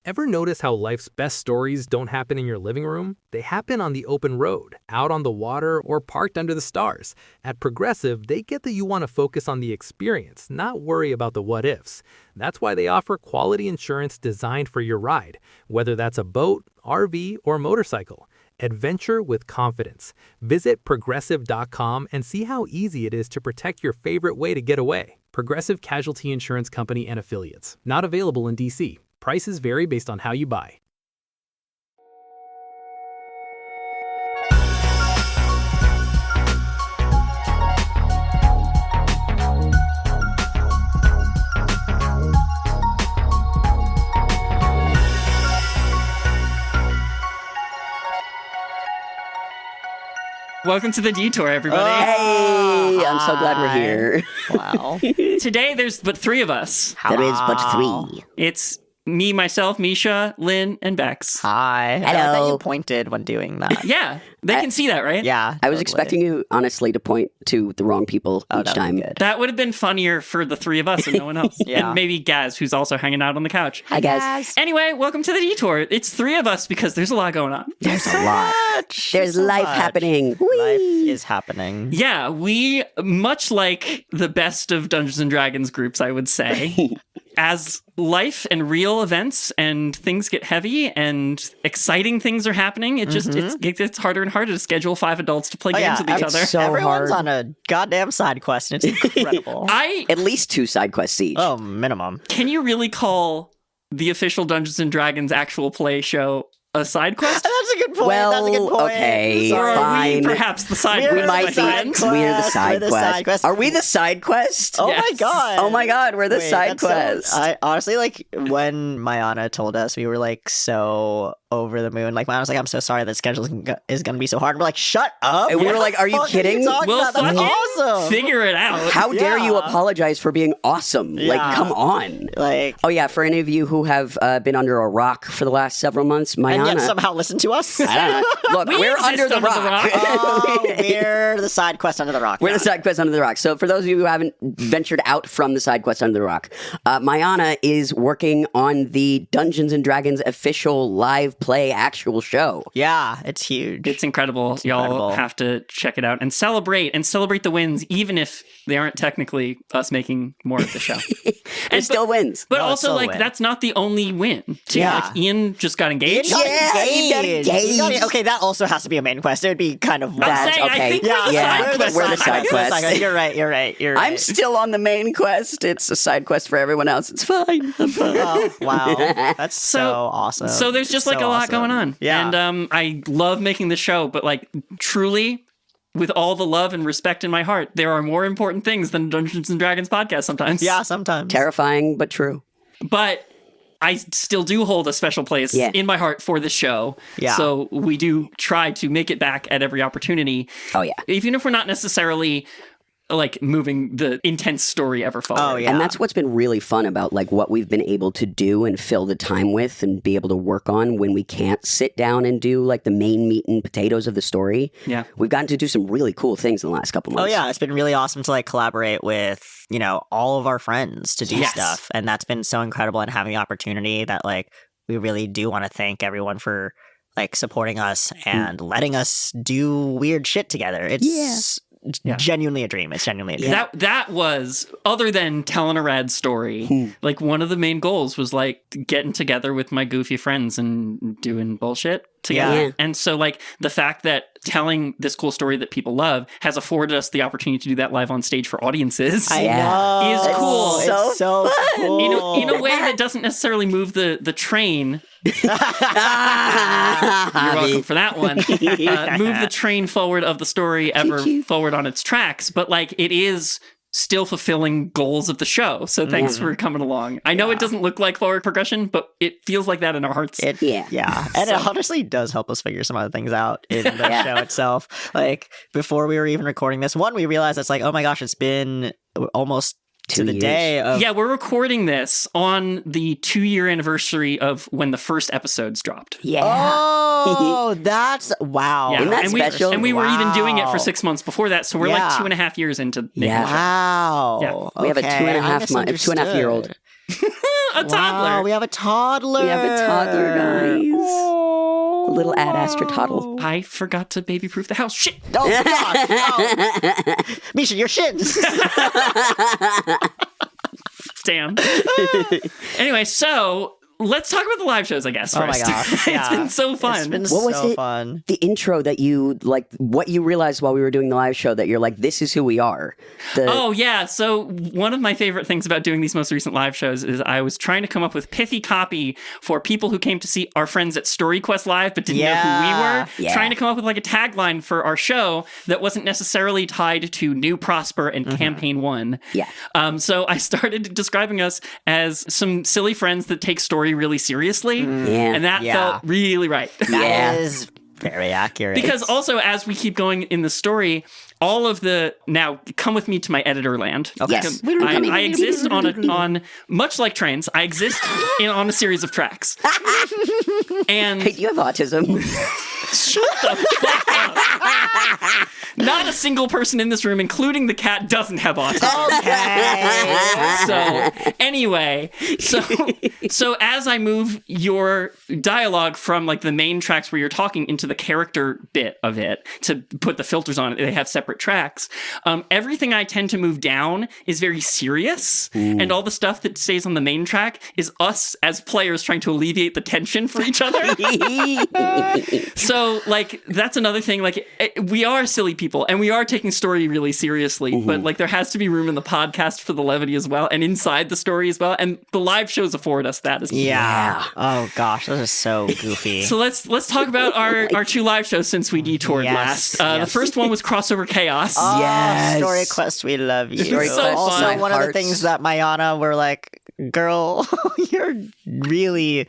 Ever notice how life's best stories don't happen in your living room? They happen on the open road, out on the water, or parked under the stars. At Progressive, they get that you want to focus on the experience, not worry about the what-ifs. That's why they offer quality insurance designed for your ride, whether that's a boat, RV, or motorcycle. Adventure with confidence. Visit Progressive.com and see how easy it is to protect your favorite way to get away. Progressive Casualty Insurance Company and Affiliates. Not available in D.C. Prices vary based on how you buy. Welcome to the Detour, everybody. Hey, I'm so glad we're here. Wow. Today, there's but three of us. There is but three. It's me, myself, Misha, Lynn, and Bex. Hi. I like that you pointed when doing that. Yeah, they can see that, right? Yeah. I was expecting you, honestly, to point to the wrong people each time. Good. That would have been funnier for the three of us and no one else. Yeah. And maybe Gaz, who's also hanging out on the couch. Hi, guys. Anyway, welcome to the Detour. It's three of us because there's a lot going on. There's a lot. There's life happening. Life is happening. Yeah, we, much like the best of Dungeons & Dragons groups, I would say, as life and real events and things get heavy and exciting things are happening, it just it gets harder and harder to schedule 5 adults to play games with each other. So Everyone's hard. on a goddamn side quest, and it's incredible. At least 2 side quests each. Oh, minimum. Can you really call the official Dungeons & Dragons actual play show a side quest? That's a good point. Well, That's a good point. okay, Or are fine. we perhaps the side We're quest? We might my be. friends? We're the side We're the side quest. quest. Are we the side quest? Oh Yes. my god. Oh my god, we're the Wait, side that's so- quest. I honestly, like, when Mayana told us, we were like so over the moon. Like, Mayana was like, I'm so sorry that schedule is going to be so hard. And we're like, shut up. And we were like, are you What kidding? talking We'll about? That's fucking awesome. figure it out. How dare you Yeah. apologize for being awesome? Like, Yeah. come on. Like, Oh yeah, for any of you who have been under a rock for the last several months, and Mayana. yet somehow listen to us. I don't know. Look, we're exist under the under the rock. rock. Oh, we're the side quest under the rock. We're yeah. the side quest under the rock. So for those of you who haven't ventured out from the side quest under the rock, Mayana is working on the Dungeons & Dragons official live play actual show. Yeah, it's huge. It's incredible. Y'all incredible. have to check it out and celebrate the wins, even if they aren't technically us making more of the show. It still wins. But No, it's also, still a like, win. that's not the only win. Too. Yeah. Like, Ian just got engaged. Got Yeah, you got engaged. engaged. You got- okay, that also has to be a main quest. It would be kind of That's saying, I okay. think we're the Yeah, side quest. we're the side quest. You're right. You're right. I'm still on the main quest. It's a side quest for everyone else. It's fine. I'm fine. Oh, wow. That's so awesome. So there's just So like a lot awesome. going on. Yeah. And I love making the show, but like truly, with all the love and respect in my heart, there are more important things than Dungeons and Dragons podcast sometimes. Yeah, sometimes. Terrifying, but true. But I still do hold a special place in my heart for the show. Yeah. So we do try to make it back at every opportunity. Oh, yeah. Even if we're not necessarily like moving the intense story ever forward. Oh, yeah. And that's what's been really fun about like what we've been able to do and fill the time with and be able to work on when we can't sit down and do like the main meat and potatoes of the story. Yeah. We've gotten to do some really cool things in the last couple Oh months. yeah, it's been really awesome to like collaborate with, you know, all of our friends to do Yes. stuff. And that's been so incredible, and having the opportunity that like we really do want to thank everyone for like supporting us and letting us do weird shit together. It's genuinely a dream. It's genuinely a dream. That was, other than telling a rad story, like one of the main goals was like getting together with my goofy friends and doing bullshit together. Yeah. And so like the fact that telling this cool story that people love has afforded us the opportunity to do that live on stage for audiences. I Yeah. know. Is cool. It's So so cool. in a way that doesn't necessarily move the train. You're welcome for that one. Move the train forward of the story ever forward on its tracks, but like it is still fulfilling goals of the show. So thanks for coming along. I know it doesn't look like forward progression, but it feels like that in our hearts. Yeah. And it honestly does help us figure some other things out in the show itself. Like before we were even recording this one, we realized it's like, oh my gosh, it's been almost to 2 the years. day of Yeah, we're recording this on the 2-year anniversary of when the first episodes dropped. Yeah. Oh, that's wow. Yeah. Isn't that and special? And we were even doing it for Wow. 6 months before that, so we're like 2.5 years into making Yeah. the show. Wow. Yeah. We have a Okay, 2.5 I month, 2.5 year old. a toddler. Wow, we have a toddler. We have a toddler, guys. A little Ad Astra toddle. I forgot to baby-proof the house. Shit. Oh, God. No. Misha, your shins. Damn. Anyway, so let's talk about the live shows, I guess, Oh my first. gosh. It's Yeah. been so fun. It's been What was so it? fun. The intro that you, like, what you realized while we were doing the live show that you're like, this is who we are. Oh, yeah. So one of my favorite things about doing these most recent live shows is I was trying to come up with pithy copy for people who came to see our friends at Storyquest Live but didn't know who we were. Yeah. Trying to come up with like a tagline for our show that wasn't necessarily tied to New Prosper and Campaign 1. Yeah. So I started describing us as some silly friends that take story really seriously. Yeah. And that Yeah. felt really right. That is very accurate. Because also, as we keep going in the story, all of the now come with me to my editor land. Okay. Yes. I exist on much like trains. I exist on a series of tracks, and Hey, do you have autism? shut the fuck up. Not a single person in this room, including the cat, doesn't have autism. Okay. So anyway, so as I move your dialogue from like the main tracks where you're talking into the character bit of it to put the filters on it, they have separate tracks. Everything I tend to move down is very serious, and all the stuff that stays on the main track is us as players trying to alleviate the tension for each other. So like that's another thing. Like we are silly people, and we are taking story really seriously, but like there has to be room in the podcast for the levity as well, and inside the story as well. And the live shows afford us that as well. Yeah. Oh gosh, those are so goofy. So let's talk about our two live shows since we detoured Yes, last. The yes. first one was Crossover Chaos. Oh, Yes. Story Quest, we love you. Story Quest, also, my one of the hearts. things that Mayana were like, girl, you're really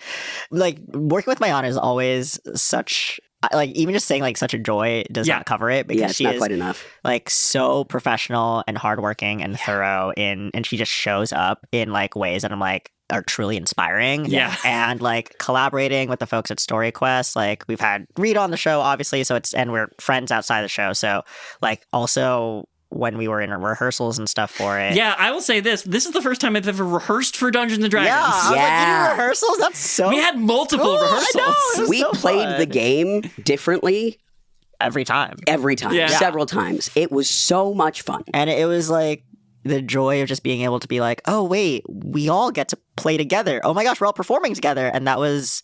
like working with Mayana is always such like even just saying like such a joy does Yeah. not cover it because Yeah, it's she not is quite enough. like so professional and hardworking and thorough and she just shows up in like ways that I'm like are truly inspiring. Yeah. And like collaborating with the folks at StoryQuest, like we've had Reed on the show, obviously, so it's and we're friends outside the show. So like also when we were in rehearsals and stuff for it. Yeah, I will say this. This is the first time I've ever rehearsed for Dungeons & Dragons. Yeah, I was like, Yeah. you do rehearsals? That's so We had multiple cool. I rehearsals. know. It was We so played fun. the game differently every time. every time, Yeah. several times. It was so much fun. And it was like the joy of just being able to be like, oh, wait, we all get to play together. Oh my gosh, we're all performing together. And that was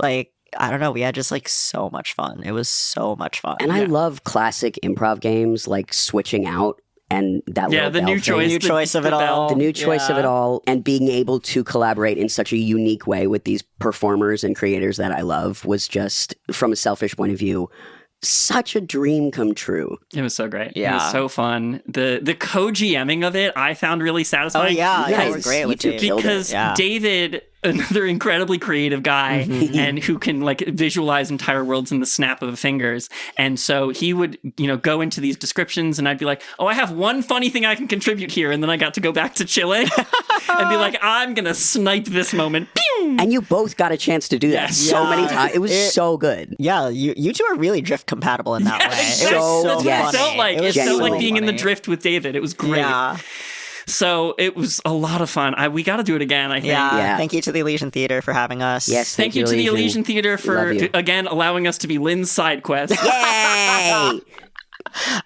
like, I don't know, we had just like so much fun. It was so much fun. And I love classic improv games like switching out and that Yeah, little the bell new thing. choice. New choice of it the bell. all. The new choice of Yeah. it all, and being able to collaborate in such a unique way with these performers and creators that I love was just, from a selfish point of view, such a dream come true. It was so great. It Yeah. was so fun. The co-GMing of it, I found really Oh, satisfying. yeah. Yeah, Yeah, we're great you with two it. killed Because Yeah. David, another incredibly creative guy, and who can like visualize entire worlds in the snap of fingers. And so he would, go into these descriptions, and I'd be like, "Oh, I have one funny thing I can contribute here," and then I got to go back to chilling and be like, "I'm gonna snipe this moment." Pew! And you both got a chance to do that Yes. so Yeah. many times. It was so good. Yeah, you two are really drift compatible in that way. Exactly. It was so That's what yes. it felt like. It was felt like genuinely being in the funny. drift with David. It was great. Yeah. So it was a lot of fun. We got to do it again, I think. Yeah. Yeah. Thank you to the Elysian Theater for having us. Yes, Thank you to the Elysian Theater for, Love you. again, allowing us to be Lynn's side quest. Yay!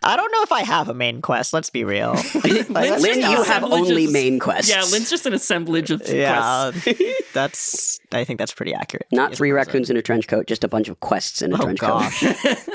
I don't know if I have a main quest, let's be real. Lynn's Lynn, just an you have assemblage only of- main quests. Yeah, Lynn's just an assemblage of Yeah, quests. I think that's pretty accurate. Not 3 raccoons in a trench coat, just a bunch of quests in a Oh trench gosh. coat.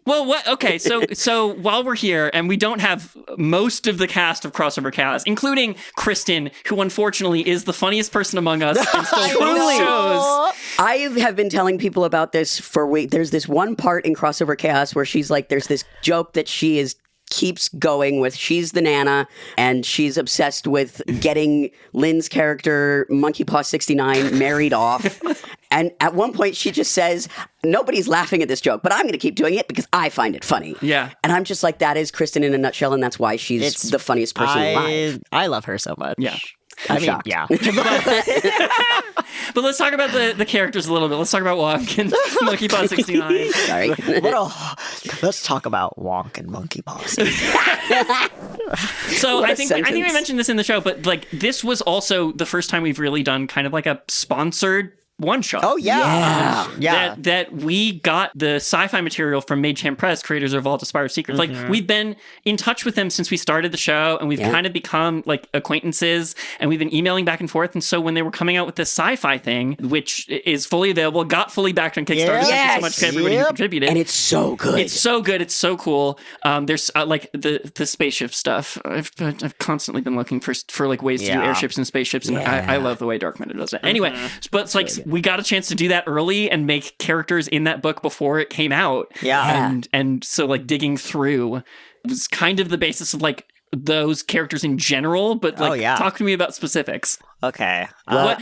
Well, what? Okay, so while we're here, and we don't have most of the cast of Crossover Chaos, including Kristen, who unfortunately is the funniest person among us and still both shows. I have been telling people about this for weeks. There's this one part in Crossover Chaos where she's like, there's this joke that she keeps going with. She's the Nana, and she's obsessed with getting Lynn's character, Monkey Paw 69, married off. And at one point, she just says, nobody's laughing at this joke, but I'm going to keep doing it because I find it funny. Yeah. And I'm just like, that is Kristen in a nutshell, and that's why she's the funniest person alive. I love her so much. Yeah. I mean, shocked. yeah. But let's talk about the characters a little bit. Let's talk about Wonk and Monkey Paw 69. Sorry. Let's talk about Wonk and Monkey Paw. So What a I think we sentence. mentioned this in the show, but like this was also the first time we've really done kind of like a sponsored one shot. Oh yeah, That we got the sci-fi material from Magechamp Press, creators of Vault of Spyro Secrets. Like we've been in touch with them since we started the show, and we've kind of become like acquaintances, and we've been emailing back and forth. And so when they were coming out with this sci-fi thing, which is fully available, got fully backed on Kickstarter. Yes. Thank you so much to everybody who contributed. And it's so good. It's so good. It's so cool. There's like the spaceship stuff. I've constantly been looking for like ways to do airships and spaceships, and I love the way Dark Matter does it. Anyway, but it's like we got a chance to do that early and make characters in that book before it came out. And so like digging through was kind of the basis of like those characters in general, but like talk to me about specifics. Okay.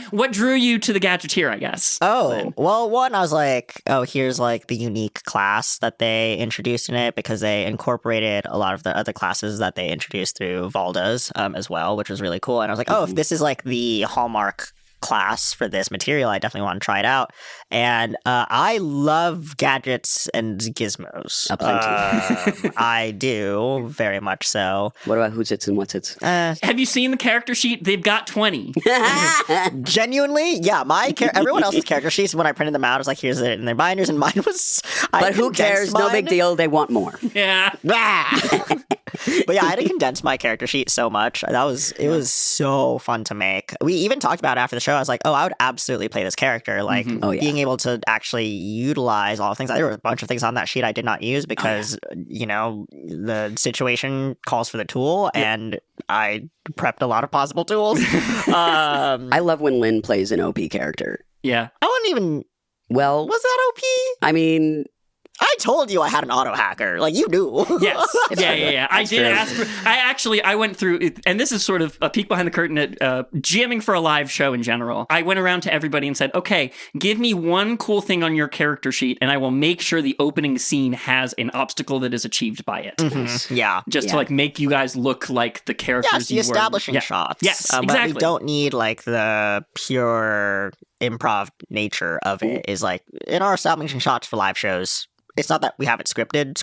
What drew you to the Gadgeteer, I guess? Well, one, I was like, here's like the unique class that they introduced in it, because they incorporated a lot of the other classes that they introduced through Valdas as well, which was really cool. And I was like, if this is like the hallmark class for this material, I definitely want to try it out. And I love gadgets and gizmos. Plenty. I do, very much so. What about who's its and what's its? Have you seen the character sheet? They've got 20. Genuinely, yeah. Everyone else's character sheets, when I printed them out, I was like, here's it in their binders, and mine was. But who cares? No big deal. They want more. Yeah. But yeah, I had to condense my character sheet so much. It was so fun to make. We even talked about it after the show. I was like, I would absolutely play this character. Like being able to actually utilize all the things. There were a bunch of things on that sheet I did not use because the situation calls for the tool, and I prepped a lot of possible tools. I love when Lynn plays an OP character. Yeah. I wouldn't even. Well, Was that OP? I mean, I told you I had an auto hacker. Like, you knew. Yes. Yeah. I did ask for. I went through, and this is sort of a peek behind the curtain at GMing for a live show in general. I went around to everybody and said, okay, give me one cool thing on your character sheet, and I will make sure the opening scene has an obstacle that is achieved by it. Yeah. Just to like make you guys look like the characters Yes, the you establishing were. shots. Yes, But exactly. we don't need like the pure improv nature of it. Is like in our establishing shots for live shows. It's not that we have it scripted,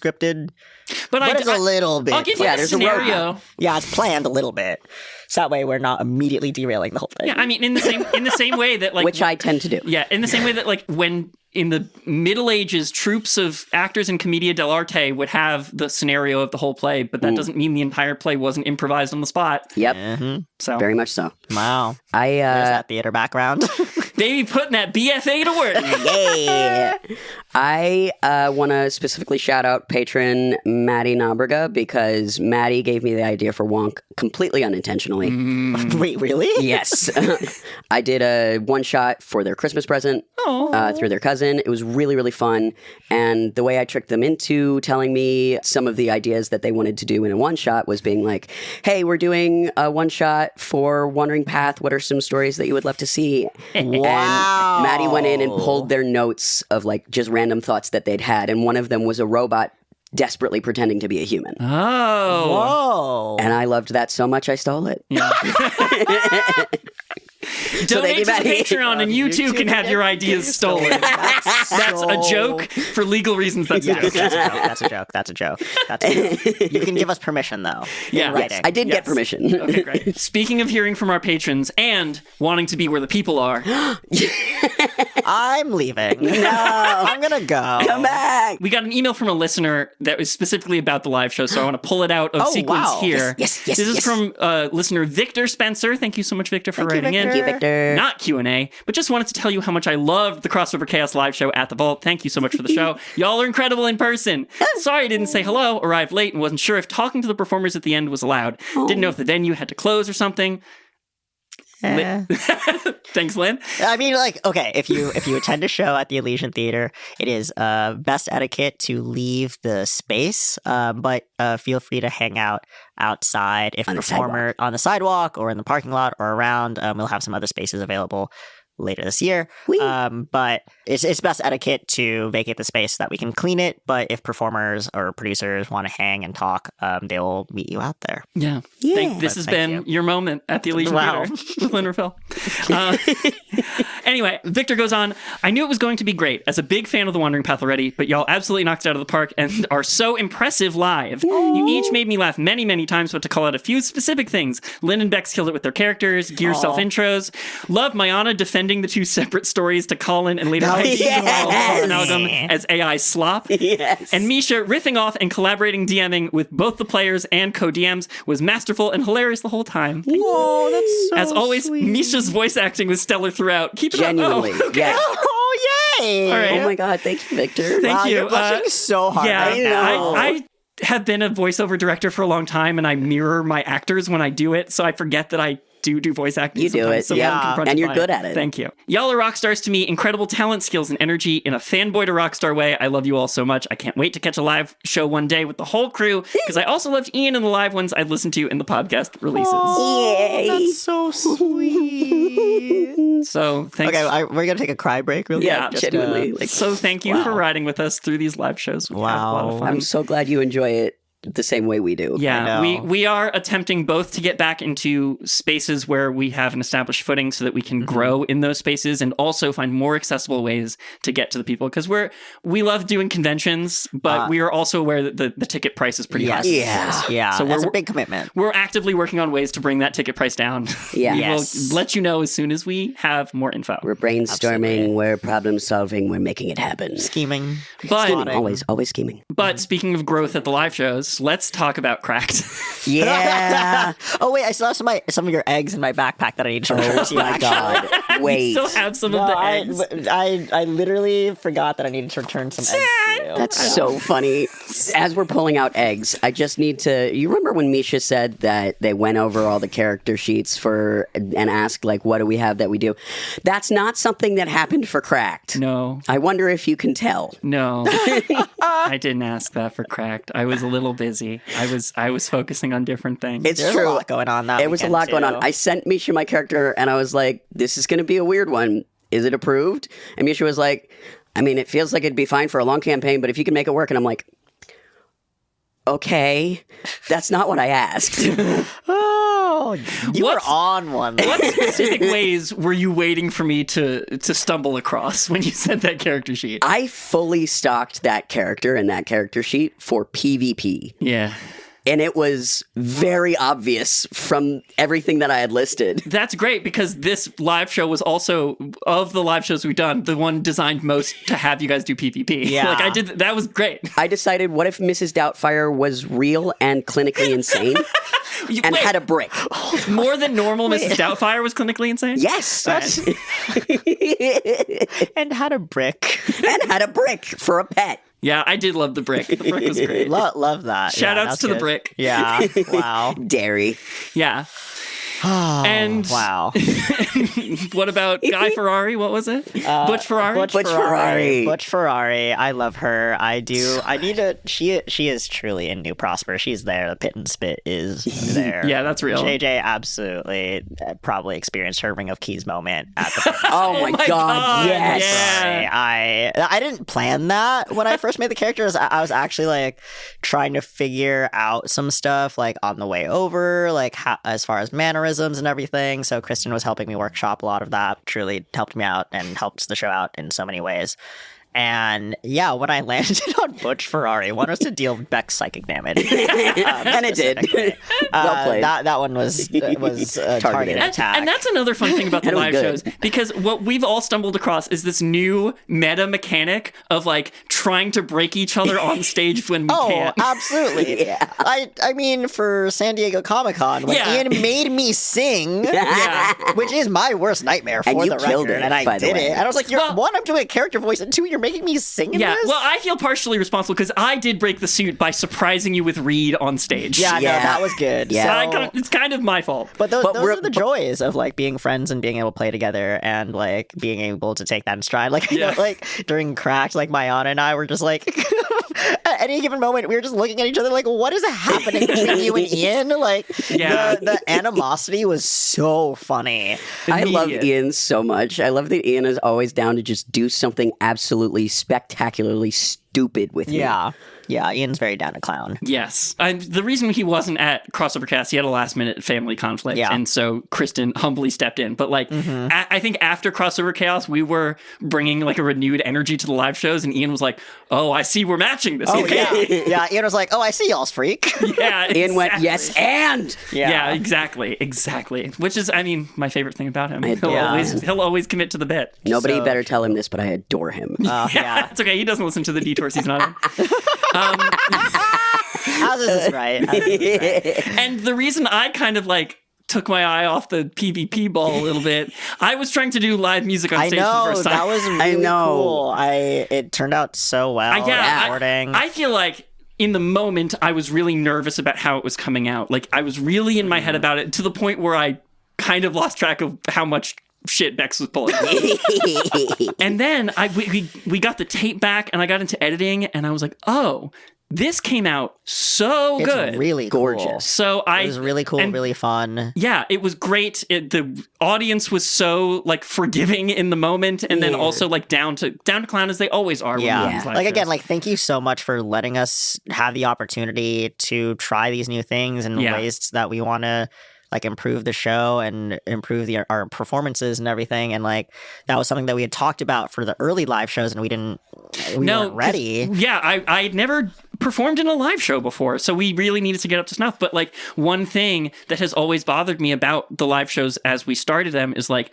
but it's a little bit. I'll give you a there's a scenario. Yeah, it's planned a little bit, so that way we're not immediately derailing the whole thing. Yeah, I mean, in the same way that like which I tend to do. Yeah, in the same way that like when in the Middle Ages, troops of actors in Commedia dell'arte would have the scenario of the whole play, but that doesn't mean the entire play wasn't improvised on the spot. Yep. So Very much so. Wow. I There's that theater background. baby putting that BFA to work. Yeah. I want to specifically shout out patron Maddie Naberga, because Maddie gave me the idea for Wonk completely unintentionally. Wait, really? Yes. I did a one shot for their Christmas present through their cousin. It was really, really fun. And the way I tricked them into telling me some of the ideas that they wanted to do in a one shot was being like, hey, we're doing a one shot for Wandering Path. What are some stories that you would love to see? Wow. And Maddie went in and pulled their notes of like just random thoughts that they'd had. And one of them was a robot desperately pretending to be a human. Oh. Whoa. And I loved that so much I stole it. Yeah. Donate to the Patreon and you too can have your ideas stolen. That's a joke. For legal reasons, that's a joke. That's a joke. You can give us permission, though. Yeah. In writing. I did get permission. Okay, great. Speaking of hearing from our patrons and wanting to be where the people are, I'm leaving. No. I'm going to go. Come back. we got an email from a listener that was specifically about the live show, so I want to pull it out of sequence wow. here. Yes, This is from listener Victor Spencer. Thank you so much, Victor, for writing in. Thank you, Victor. Not Q&A, but just wanted to tell you how much I loved the Crossover Chaos live show at the Vault. Thank you so much for the show. Y'all are incredible in person. Sorry I didn't say hello, arrived late, and wasn't sure if talking to the performers at the end was allowed. Didn't know if the venue had to close or something. Thanks, Lynn. I mean, like, okay, if you attend a show at the Elysian Theater, it is best etiquette to leave the space, but feel free to hang out outside if On the performer on the sidewalk or in the parking lot or around. We'll have some other spaces available later this year. But it's best etiquette to vacate the space so that we can clean it. But if performers or producers want to hang and talk, they will meet you out there. Yeah. This has been your moment at the Elysian Theater with Lynn Raffel. Anyway, Victor goes on, I knew it was going to be great. As a big fan of The Wandering Path already, but y'all absolutely knocked it out of the park and are so impressive live. You each made me laugh many, many times, but to call out a few specific things. Lynn and Bex killed it with their characters, Gear self-intros. Love Mayana defending the two separate stories to Colin and later Amalgam as AI slop. Yes. And Misha riffing off and collaborating DMing with both the players and co-DMs was masterful and hilarious the whole time. Oh, that's so As always, sweet. Misha's voice acting was stellar throughout. Keep it Genuinely. up. Oh, okay. Yeah. Oh, yay! All right. Oh my God. Thank you, Victor. Thank Wow, you. you're blushing so hard Yeah, right now. I have been a voiceover director for a long time, and I mirror my actors when I do it, so I forget that I do voice acting. You do sometimes, it, so yeah. I'm confronted And you're by good at it. Thank you. Y'all are rock stars to me. Incredible talent, skills, and energy in a fanboy to rock star way. I love you all so much. I can't wait to catch a live show one day with the whole crew, because I also loved Ian and the live ones I'd listened to in the podcast releases. Yay. That's so sweet. So thanks. Okay, we're gonna take a cry break real Yeah, quick. genuinely. So thank you for riding with us through these live shows. We've had a lot of fun. I'm so glad you enjoy it the same way we do. Yeah, I know. we are attempting both to get back into spaces where we have an established footing so that we can grow in those spaces and also find more accessible ways to get to the people. Because we love doing conventions, but we are also aware that the ticket price is pretty high. Yeah. So That's we're- a big commitment. We're actively working on ways to bring that ticket price down. Yeah. We Yes. will let you know as soon as we have more info. We're brainstorming, we're problem solving, we're making it happen. Scheming. But Always scheming. but speaking of growth at the live shows, let's talk about Cracked. Yeah. Oh wait, I still have some of your eggs in my backpack that I need to return to you. Oh my God. You Wait. still have some No, of the eggs. I literally forgot that I needed to return some eggs to you. That's so funny. As we're pulling out eggs, I just need to. You remember when Misha said that they went over all the character sheets and asked, like, what do we have that we do? That's not something that happened for Cracked. No. I wonder if you can tell. No, I didn't ask that for Cracked. I was a little busy. I was focusing on different things. It's There's true. a lot going on that It was a weekend, lot going on. too. I sent Misha my character, and I was like, this is going to be a weird one. Is it approved? And Misha was like, I mean, it feels like it'd be fine for a long campaign, but if you can make it work. And I'm like, okay, that's not what I asked. Oh, you were What's- on one. What specific ways were you waiting for me to stumble across when you sent that character sheet? I fully stocked that character and that character sheet for PvP. Yeah. And it was very obvious from everything that I had listed. That's great because this live show was also, of the live shows we've done, the one designed most to have you guys do PvP. Yeah. Like that was great. I decided, what if Mrs. Doubtfire was real and clinically insane and Wait, had a brick? more than normal Mrs. Doubtfire was clinically insane? Yes. And had a brick. And had a brick for a pet. Yeah, I did love the brick. The brick was great. Love that. Shout outs that's to the good. brick. Yeah. Wow. Dairy. Yeah. Oh, And wow. what about Guy Ferrari? What was it? Butch Ferrari? Butch Ferrari. Butch Ferrari. I love her. I do. I need to. She is truly in New Prosper. She's there. The pit and spit is there. Yeah, that's real. JJ absolutely probably experienced her Ring of Keys moment at the pit and spit. Oh my my God, God, yes. yeah. I didn't plan that when I first made the characters. I was actually like trying to figure out some stuff like on the way over, like how, as far as mannerisms and everything. So Kristen was helping me workshop a lot of that. Truly helped me out and helps the show out in so many ways. And yeah, when I landed on Butch Ferrari, one was to deal Beck's psychic damage. And it did. specifically. Well played. That one was a targeted attack. And that's another fun thing about the And it was live good. shows, because what we've all stumbled across is this new meta mechanic of like trying to break each other on stage when we Oh, can't. absolutely. Yeah. I mean, for San Diego Comic-Con, when Yeah. Ian made me sing, Yeah. which is my worst nightmare for And you the killed record, it, and I by the did way. it. And I was like, Well- one, I'm doing a character voice, and two, you're making me sing in Yeah, this? well, I feel partially responsible because I did break the suit by surprising you with Reed on stage. yeah, no, Yeah. that was good. Yeah. So it's kind of my fault. But those we're- are the joys of like being friends and being able to play together and like being able to take that in stride. Like, you know, Yeah. like during Cracked, like Mayana and I were just like, at any given moment, we were just looking at each other like, what is happening between you and Ian? Like, the animosity was so funny. I love Ian so much. I love that Ian is always down to just do something absolutely spectacularly stupid with me. Yeah, Ian's very down to clown. Yes. The reason he wasn't at Crossover Cast, he had a last-minute family conflict, and so Kristen humbly stepped in. But, like, I think after Crossover Chaos, we were bringing, like, a renewed energy to the live shows, and Ian was like, oh, I see we're matching this. Oh, yeah. Ian was like, oh, I see y'all's freak. Yeah, exactly. Ian went, yes, and! Yeah, exactly. Which is, I mean, my favorite thing about him. He'll always commit to the bit. Nobody better tell him this, but I adore him. Yeah, it's okay. He doesn't listen to the Detour season on How's this right? And the reason I kind of like took my eye off the PvP ball a little bit, I was trying to do live music on stage for the first time. That was really cool. It turned out so well. I feel like in the moment I was really nervous about how it was coming out. Like I was really in my head about it to the point where I kind of lost track of how much shit Bex was pulling. And then we got the tape back and I got into editing and I was like, oh, this came out so good. It's really gorgeous. Cool. So it was really cool, really fun. Yeah, it was great. The audience was so like forgiving in the moment, and then also like down to clown as they always are. Like again, like thank you so much for letting us have the opportunity to try these new things and ways that we want to like improve the show and improve our performances and everything. And like that was something that we had talked about for the early live shows, and we weren't ready. Yeah, I had never performed in a live show before, so we really needed to get up to snuff. But like one thing that has always bothered me about the live shows as we started them is like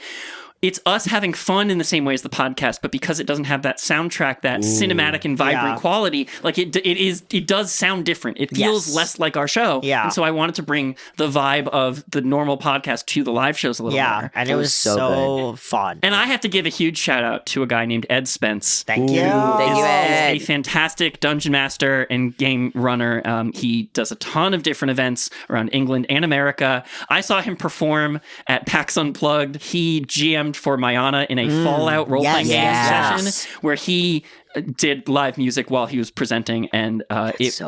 it's us having fun in the same way as the podcast, but because it doesn't have that soundtrack, that cinematic and vibrant quality, like it does sound different. It feels less like our show. Yeah. And so I wanted to bring the vibe of the normal podcast to the live shows a little more. Yeah, and it was so fun. And I have to give a huge shout out to a guy named Ed Spence. Thank you. Thank you, Ed. He's a fantastic dungeon master and game runner. He does a ton of different events around England and America. I saw him perform at PAX Unplugged. He GM'd for Mayana in a Fallout role-playing game session where he did live music while he was presenting, and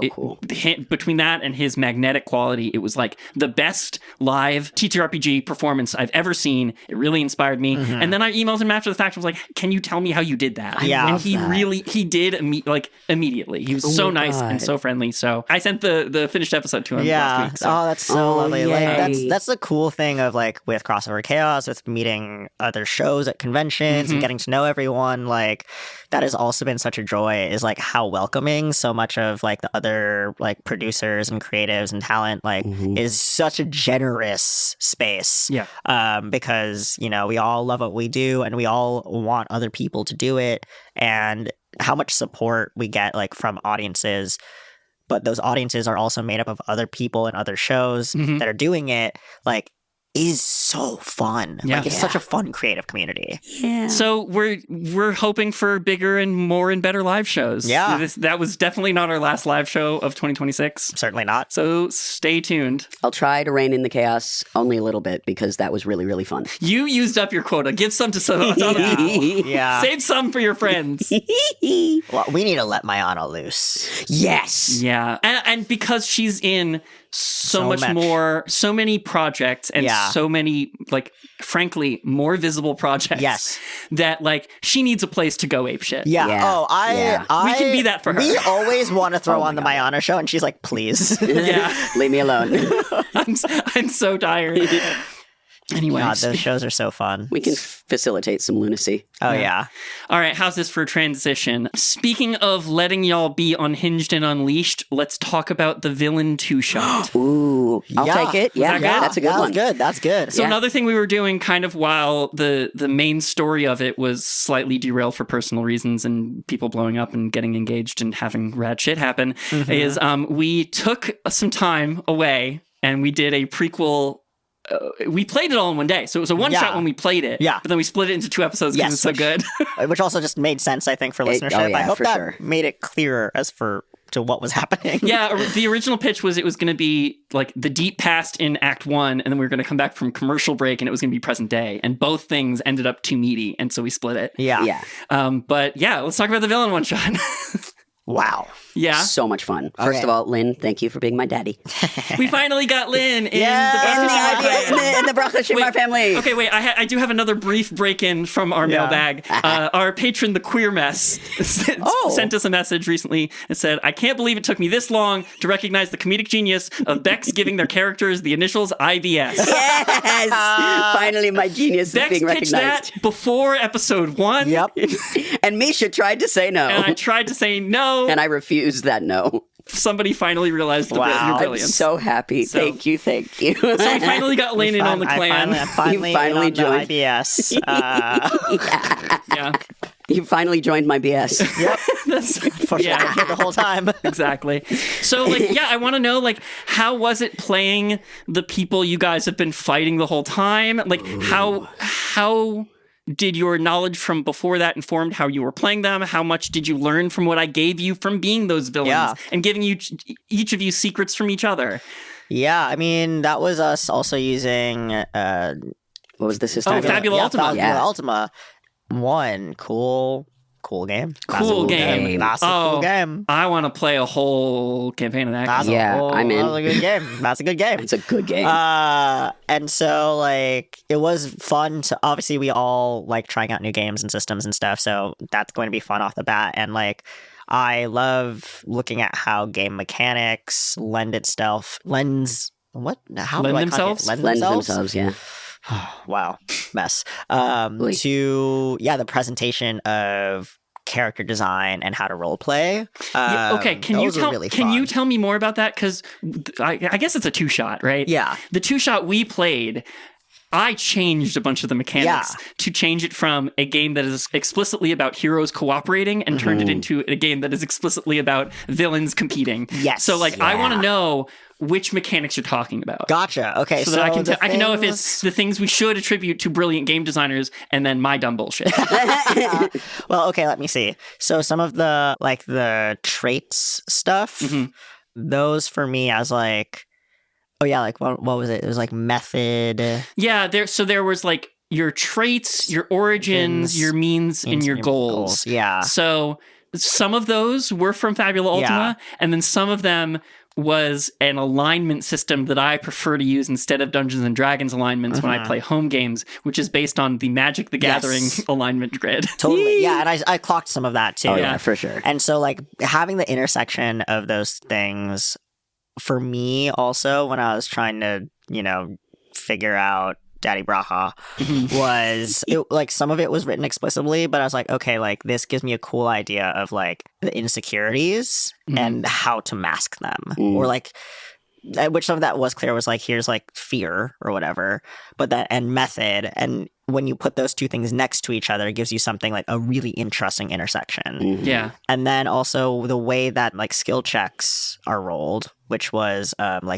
cool. Between that and his magnetic quality, it was like the best live TTRPG performance I've ever seen. It really inspired me. And then I emailed him after the fact. I was like, "Can you tell me how you did that?" And he did immediately. He was so nice and so friendly. So I sent the finished episode to him last week. So. Oh, that's so lovely. Like that's the cool thing of like with Crossover Chaos, with meeting other shows at conventions and getting to know everyone. Like that has also been such a joy, is like how welcoming so much of like the other like producers and creatives and talent like is such a generous space. Because you know we all love what we do and we all want other people to do it, and how much support we get like from audiences. But those audiences are also made up of other people and other shows that are doing it. Like is so fun. Like it's such a fun creative community. So we're hoping for bigger and more and better live shows. That was definitely not our last live show of 2026. Certainly not. So stay tuned. I'll try to rein in the chaos only a little bit because that was really, really fun. You used up your quota. Give some to some other people. Save some for your friends. Well, we need to let Mayana loose. Yes. Yeah. And because she's in so much more, so many projects and so many, like, frankly, more visible projects that, like, she needs a place to go apeshit. We can be that for her. We always want to throw on the Mayana show, and she's like, please. Leave me alone. I'm so tired. Anyway, God, those shows are so fun. We can facilitate some lunacy. Oh, yeah. All right, how's this for a transition? Speaking of letting y'all be unhinged and unleashed, let's talk about the Villain two-shot. Ooh, I'll take it. Yeah, that's a good one. That's good. So another thing we were doing kind of while the main story of it was slightly derailed for personal reasons and people blowing up and getting engaged and having rad shit happen is we took some time away and we did a prequel. We played it all in one day. So it was a one-shot when we played it. But then we split it into 2 episodes because it's so good. Which also just made sense, I think, for listenership. I hope that made it clearer as to what was happening. The original pitch was it was going to be like the deep past in Act 1, and then we were going to come back from commercial break, and it was going to be present day. And both things ended up too meaty, and so we split it. But let's talk about the villain one-shot. Wow. Yeah. So much fun. First Okay. of all, Lynn, thank you for being my daddy. We finally got Lynn in In the Bracha Shemar family. Okay, wait. I do have another brief break-in from our mailbag. Our patron, the Queer Mess, sent us a message recently and said, "I can't believe it took me this long to recognize the comedic genius of Bex giving their characters the initials IBS." Yes! Finally, my genius Bex is being pitched recognized. that before episode 1. Yep. And Misha tried to say no. And I tried to say no. And I refused that no. Somebody finally realized your I'm brilliance. so happy. Thank you. So we finally got Lane in on the clan. I finally finally in on joined. the IBS. Yeah. You finally joined my BS. Yep. Unfortunately, I've been here the whole time. Exactly. So, I want to know, how was it playing the people you guys have been fighting the whole time? How did your knowledge from before that informed how you were playing them? How much did you learn from what I gave you from being those villains and giving you each of you secrets from each other? Yeah, I mean, that was us also using What was the system? Fabula Ultima. Fabula Yeah. Ultima. One cool game. Cool game. That's a cool game. I want to play a whole campaign of that. That's game. Yeah, I'm in. That's a good game. That's a good game. It's a good game. And so it was fun to, obviously we all like trying out new games and systems and stuff, so that's going to be fun off the bat. And I love looking at how game mechanics lend themselves, yeah. Wow, mess. To the presentation of character design and how to role play. Okay, can you really tell me more about that? Because I guess it's a 2-shot, right? Yeah. The 2-shot we played, I changed a bunch of the mechanics to change it from a game that is explicitly about heroes cooperating and turned it into a game that is explicitly about villains competing. Yes. So I want to know which mechanics you're talking about. Gotcha. Okay, so that I can know if it's the things we should attribute to brilliant game designers and then my dumb bullshit. Well, okay, let me see. So some of the the traits stuff, those for me as what was it? It was method. Yeah, there was your traits, your origins, your means, and your goals. Yeah. So some of those were from Fabula Ultima, and then some of them was an alignment system that I prefer to use instead of Dungeons and Dragons alignments when I play home games, which is based on the Magic the Gathering alignment grid. Totally. Yeah, and I clocked some of that too. Oh, yeah, for sure. And so having the intersection of those things for me also when I was trying to, figure out Daddy Braha was some of it was written explicitly, but I was okay, this gives me a cool idea of the insecurities and how to mask them, or which some of that was clear was here's fear or whatever, but that and method, and when you put those two things next to each other, it gives you something a really interesting intersection. Yeah. And then also the way that skill checks are rolled, which was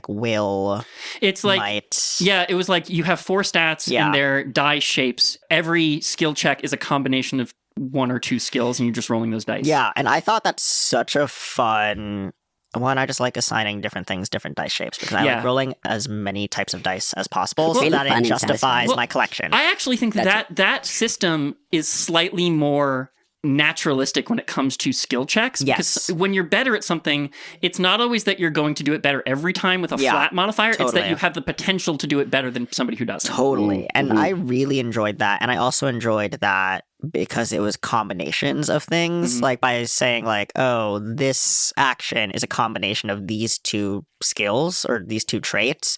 will. It's might. Yeah, it was you have 4 stats and their die shapes. Every skill check is a combination of 1 or 2 skills, and you're just rolling those dice. Yeah, and I thought that's such a fun one. I just like assigning different things, different dice shapes, because I like rolling as many types of dice as possible so that it justifies my collection. I actually think that system is slightly more naturalistic when it comes to skill checks. Because when you're better at something, it's not always that you're going to do it better every time with a flat modifier. Totally. It's that you have the potential to do it better than somebody who doesn't. Totally. And I really enjoyed that. And I also enjoyed that because it was combinations of things, by saying oh, this action is a combination of these 2 skills or these 2 traits.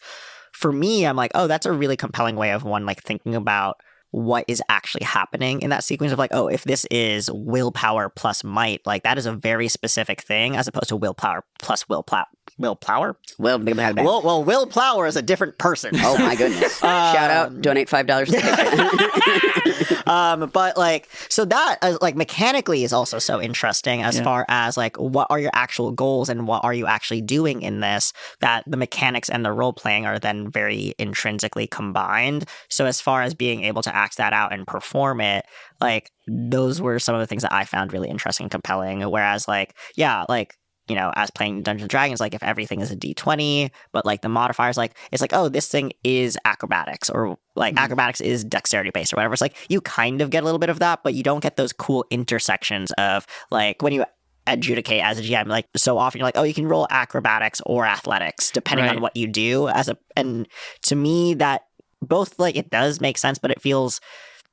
For me, I'm oh, that's a really compelling way of one thinking about what is actually happening in that sequence of oh, if this is willpower plus might, that is a very specific thing as opposed to willpower plus willpower. Willpower? Well, willpower is a different person. Oh my goodness! Shout out, donate $5 to but so that mechanically is also so interesting as far as what are your actual goals and what are you actually doing in this, that the mechanics and the role playing are then very intrinsically combined. So as far as being able to act that out and perform it, those were some of the things that I found really interesting and compelling. Whereas as playing Dungeons & Dragons, if everything is a D20, but the modifiers, it's oh, this thing is acrobatics, or acrobatics is dexterity based or whatever. It's you kind of get a little bit of that, but you don't get those cool intersections of when you adjudicate as a GM. Like so often you're like, oh, you can roll acrobatics or athletics depending on what you do and to me that both like it does make sense, but it feels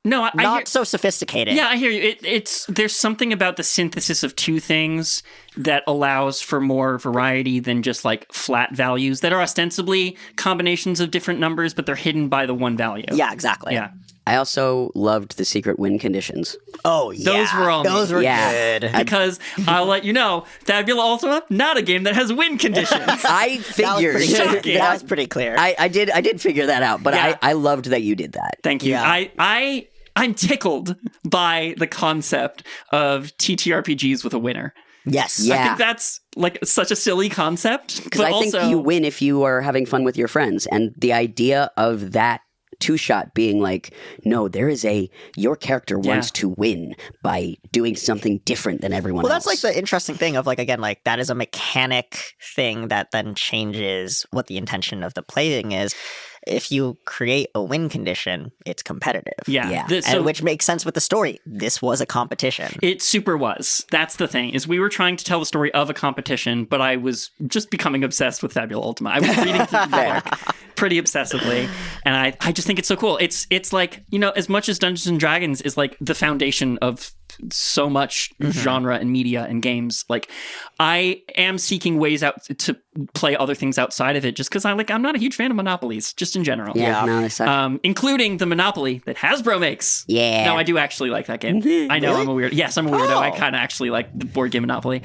not so sophisticated. Yeah, I hear you. There's something about the synthesis of two things that allows for more variety than just like flat values that are ostensibly combinations of different numbers, but they're hidden by the one value. Yeah, exactly. Yeah. I also loved the secret win conditions. Oh, yeah. Those were good. Because I'll let you know, Fabula Ultima, not a game that has win conditions. I figured. That was pretty clear. I did figure that out, but Yeah. I loved that you did that. Thank you. Yeah. I'm tickled by the concept of TTRPGs with a winner. Yes. Yeah. I think that's like such a silly concept. Because I think you win if you are having fun with your friends. And the idea of that two-shot being like, no, your character wants to win by doing something different than everyone else. Well, that's like the interesting thing of like, again, like that is a mechanic thing that then changes what the intention of the playing is. If you create a win condition, it's competitive. Yeah. Which makes sense with the story. This was a competition. It super was. That's the thing, is we were trying to tell the story of a competition, but I was just becoming obsessed with Fabula Ultima. I was reading through the book pretty obsessively, and I just think it's so cool. It's like, you know, as much as Dungeons and Dragons is like the foundation of so much genre and media and games, like I am seeking ways out to play other things outside of it, just because I'm not a huge fan of monopolies, just in general. Including the Monopoly that Hasbro makes. Yeah. No, I do actually like that game. I know. Really? I'm a weird. Yes, I'm a weirdo. I kind of actually like the board game Monopoly.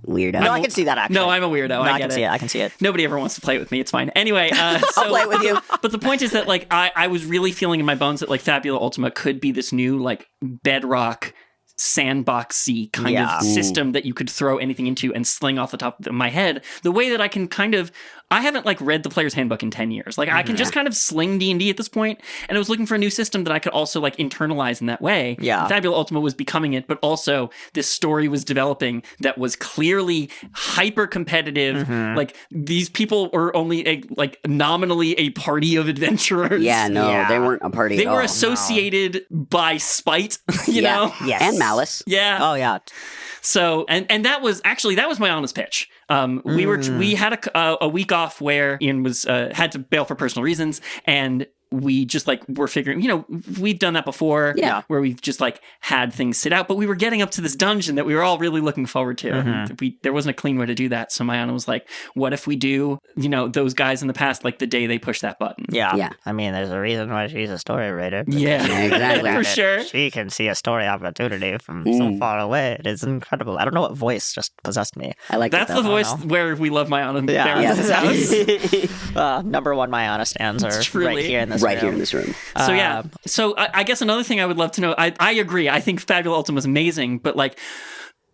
Weirdo. No, I can see that actually. No, I'm a weirdo. I can see it. I can see it. Nobody ever wants to play with me. It's fine. Anyway, I'll play it with you. But the point is that like I was really feeling in my bones that like Fabula Ultima could be this new like bedrock sandboxy kind of system that you could throw anything into and sling off the top of my head, the way that I can kind of, I haven't like read the player's handbook in 10 years. Like I can just kind of sling D&D at this point, and I was looking for a new system that I could also like internalize in that way. Yeah. Fabula Ultima was becoming it, but also this story was developing that was clearly hyper competitive. Like these people were only nominally a party of adventurers. They weren't a party They at were all. associated by spite, you know? Yes. And malice. Yeah. Oh, yeah. So, and that was my honest pitch. We had a week off where Ian was had to bail for personal reasons, and we just like were figuring, you know, we've done that before, where we've just like had things sit out, but we were getting up to this dungeon that we were all really looking forward to. There wasn't a clean way to do that, so Mayana was like, "What if we do, you know, those guys in the past, like the day they push that button?" Yeah. I mean, there's a reason why she's a story writer. Yeah, exactly. For sure. She can see a story opportunity from so far away. It is incredible. I don't know what voice just possessed me. I like that's the voice where we love Mayana. House. Number one Mayana stands are Truly. right here in this right here in this room. So yeah. So I guess another thing I would love to know, I agree. I think Fabula Ultima is amazing, but like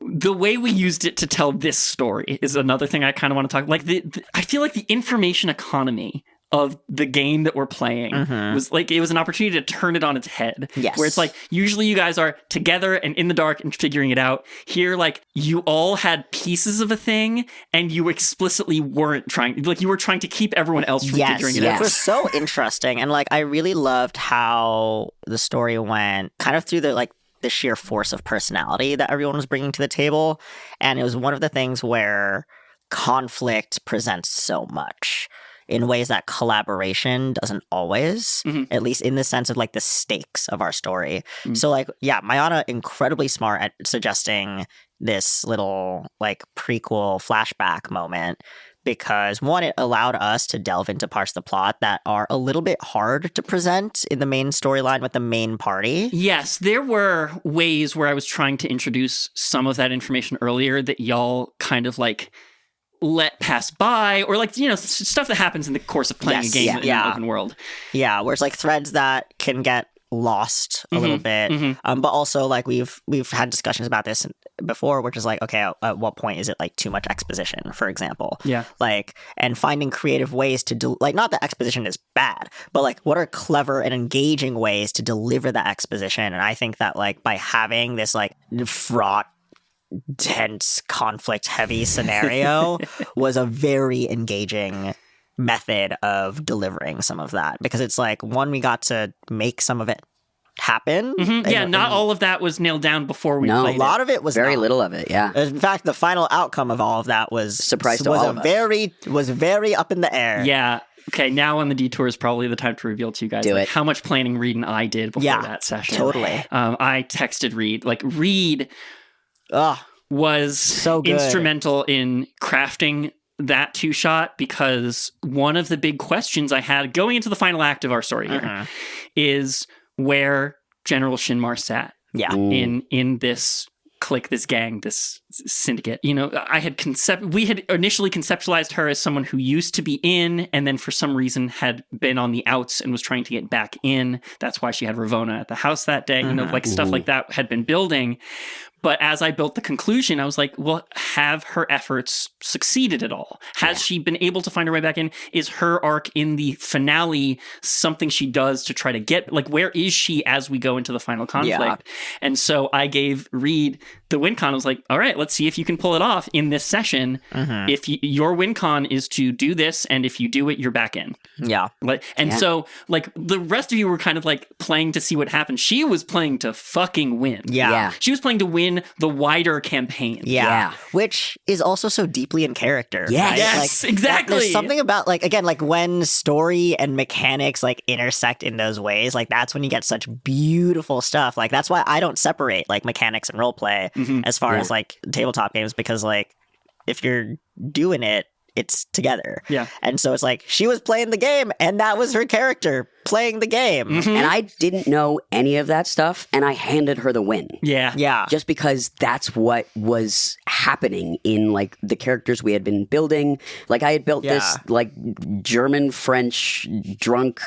the way we used it to tell this story is another thing I kind of want to talk. Like I feel like the information economy of the game that we're playing was like, it was an opportunity to turn it on its head. Yes. Where it's like, usually you guys are together and in the dark and figuring it out. Here, like, you all had pieces of a thing and you explicitly weren't trying, like, you were trying to keep everyone else from figuring it out. It was so interesting. And like, I really loved how the story went kind of through the sheer force of personality that everyone was bringing to the table. And it was one of the things where conflict presents so much in ways that collaboration doesn't always, at least in the sense of like the stakes of our story. So like, Mayana incredibly smart at suggesting this little like prequel flashback moment, because one, it allowed us to delve into parts of the plot that are a little bit hard to present in the main storyline with the main party. Yes, there were ways where I was trying to introduce some of that information earlier that y'all kind of like let pass by, or like, you know, stuff that happens in the course of playing a game in an open world. Yeah, where it's like threads that can get lost a little bit. But also like we've had discussions about this before, which is like, okay, at what point is it like too much exposition, for example? Yeah. Like, and finding creative ways to like, not that exposition is bad, but like what are clever and engaging ways to deliver that exposition? And I think that like by having this like fraught, tense, conflict heavy scenario was a very engaging method of delivering some of that, because it's like, one, we got to make some of it happen. Yeah, not all of that was nailed down before we No. played A lot of it was Very not. little of it, yeah. In fact, the final outcome of all of that was Surprise to all of us. was very up in the air. Yeah. Okay, now on the detour is probably the time to reveal to you guys Do it. how much planning Reed and I did before that session. Totally. I texted Reed. Like, Reed Ugh. was So good. instrumental in crafting that two-shot, because one of the big questions I had going into the final act of our story here is where General Shinmar sat Yeah. in this clique, this gang, this syndicate. You know, we had initially conceptualized her as someone who used to be in and then for some reason had been on the outs and was trying to get back in. That's why she had Ravona at the house that day. You know, like stuff like that had been building. But as I built the conclusion, I was like, well, have her efforts succeeded at all? Has she been able to find her way back in? Is her arc in the finale something she does to try to get, like, where is she as we go into the final conflict? Yeah. And so I gave Reed the win con. I was like, all right, let's see if you can pull it off in this session. If your win con is to do this, and if you do it, you're back in. Yeah. So, like, the rest of you were kind of like playing to see what happened. She was playing to fucking win. Yeah. She was playing to win the wider campaign. Yeah. Which is also so deeply in character. Yes. right? Yes, exactly. There's something about, like, again, like when story and mechanics like intersect in those ways, like that's when you get such beautiful stuff. Like that's why I don't separate like mechanics and roleplay as far as like tabletop games, because like if you're doing it, it's together. Yeah. And so it's like she was playing the game and that was her character playing the game. And I didn't know any of that stuff, and I handed her the win. Yeah. Yeah. Just because that's what was happening in like the characters we had been building. Like I had built this like German French drunk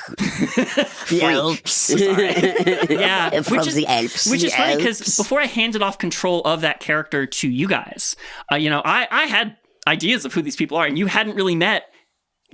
The Alps. Yeah. from the Alps. Which is The funny because Alps. before I handed off control of that character to you guys, you know, I had ideas of who these people are, and you hadn't really met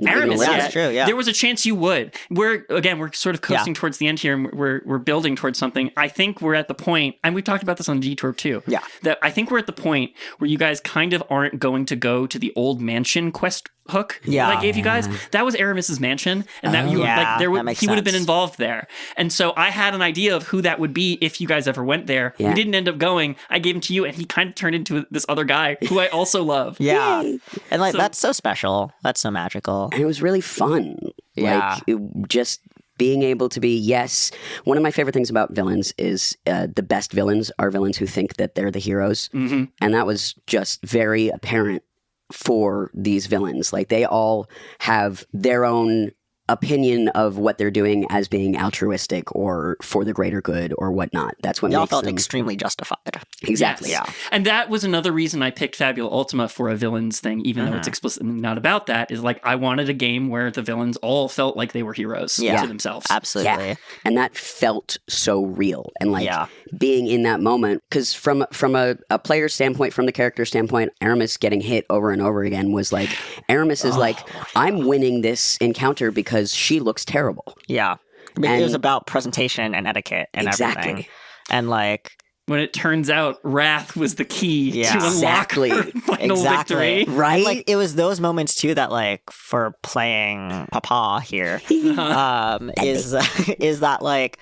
Aramis That's yet. true, yeah. There was a chance you would. We're sort of coasting towards the end here, and we're building towards something. I think we're at the point, and we've talked about this on Detour too. Yeah. That I think we're at the point where you guys kind of aren't going to go to the old mansion quest hook Yeah. that I gave you guys. That was Aramis's mansion, and that Yeah, like there that would makes he would have been sense. involved there. And so I had an idea of who that would be if you guys ever went there. Yeah. We didn't end up going. I gave him to you, and he kind of turned into this other guy who I also love. Yeah. And like So- that's so special. That's so magical. And it was really fun. Yeah. Like just being able to be, yes, one of my favorite things about villains is the best villains are villains who think that they're the heroes. And that was just very apparent for these villains. Like they all have their own opinion of what they're doing as being altruistic or for the greater good or whatnot. That's what They all makes felt them extremely justified. exactly. Yes. And that was another reason I picked Fabula Ultima for a villains thing, even though it's explicitly not about that, is like I wanted a game where the villains all felt like they were heroes to themselves. Absolutely. Yeah, and that felt so real, and like Yeah. being in that moment. Because from a player standpoint, from the character standpoint, Aramis getting hit over and over again was like Aramis is like, I'm winning this encounter because she looks terrible. Yeah. I mean, it And- was about presentation and etiquette and Exactly. everything. And like When it turns out wrath was the key Yeah. to unlock Exactly. her final Exactly. victory. Right? like it was those moments too that like for playing Papa here is that like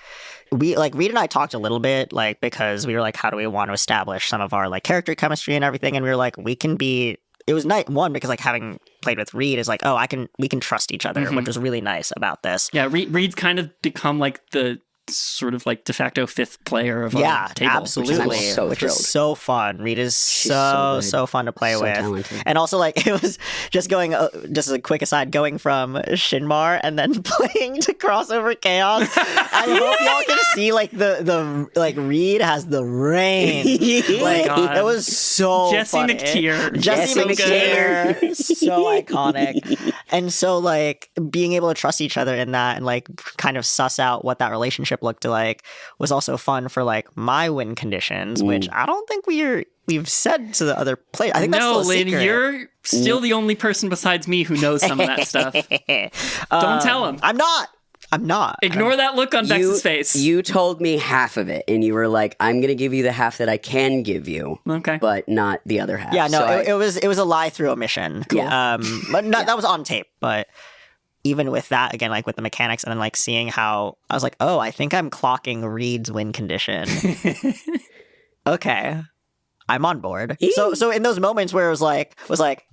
we like Reed and I talked a little bit like because we were like how do we want to establish some of our like character chemistry and everything, and we were like we can be it was night one because like having played with Reed is like we can trust each other, which was really nice about this. Yeah, Reed's kind of become like the sort of like de facto fifth player of Yeah, our table. absolutely. Which is so Which thrilled. is so fun. Reed is so good. so fun to play So with. talented. And also like it was just going just as a quick aside, going from Shinmar and then playing to Crossover Chaos. I hope y'all can see like the like Reed has the range. Like God. it was so Jesse funny. McTeer. Jesse Jesse McTeer. So iconic. And so like being able to trust each other in that and like kind of suss out what that relationship looked like was also fun for like my win conditions, which I don't think we've said to the other players. I think that's No, still a Lynn, secret. you're still the only person besides me who knows some of that stuff. Don't tell him. I'm not. Ignore that look on Bex's face. You told me half of it, and you were like, "I'm going to give you the half that I can give you, Okay. but not the other half." Yeah, no, So it was a lie through omission. Yeah. But that was on tape. But even with that, again, like with the mechanics and then like seeing how I was like, oh, I think I'm clocking Reed's win condition. Okay. I'm on board. So in those moments where it was like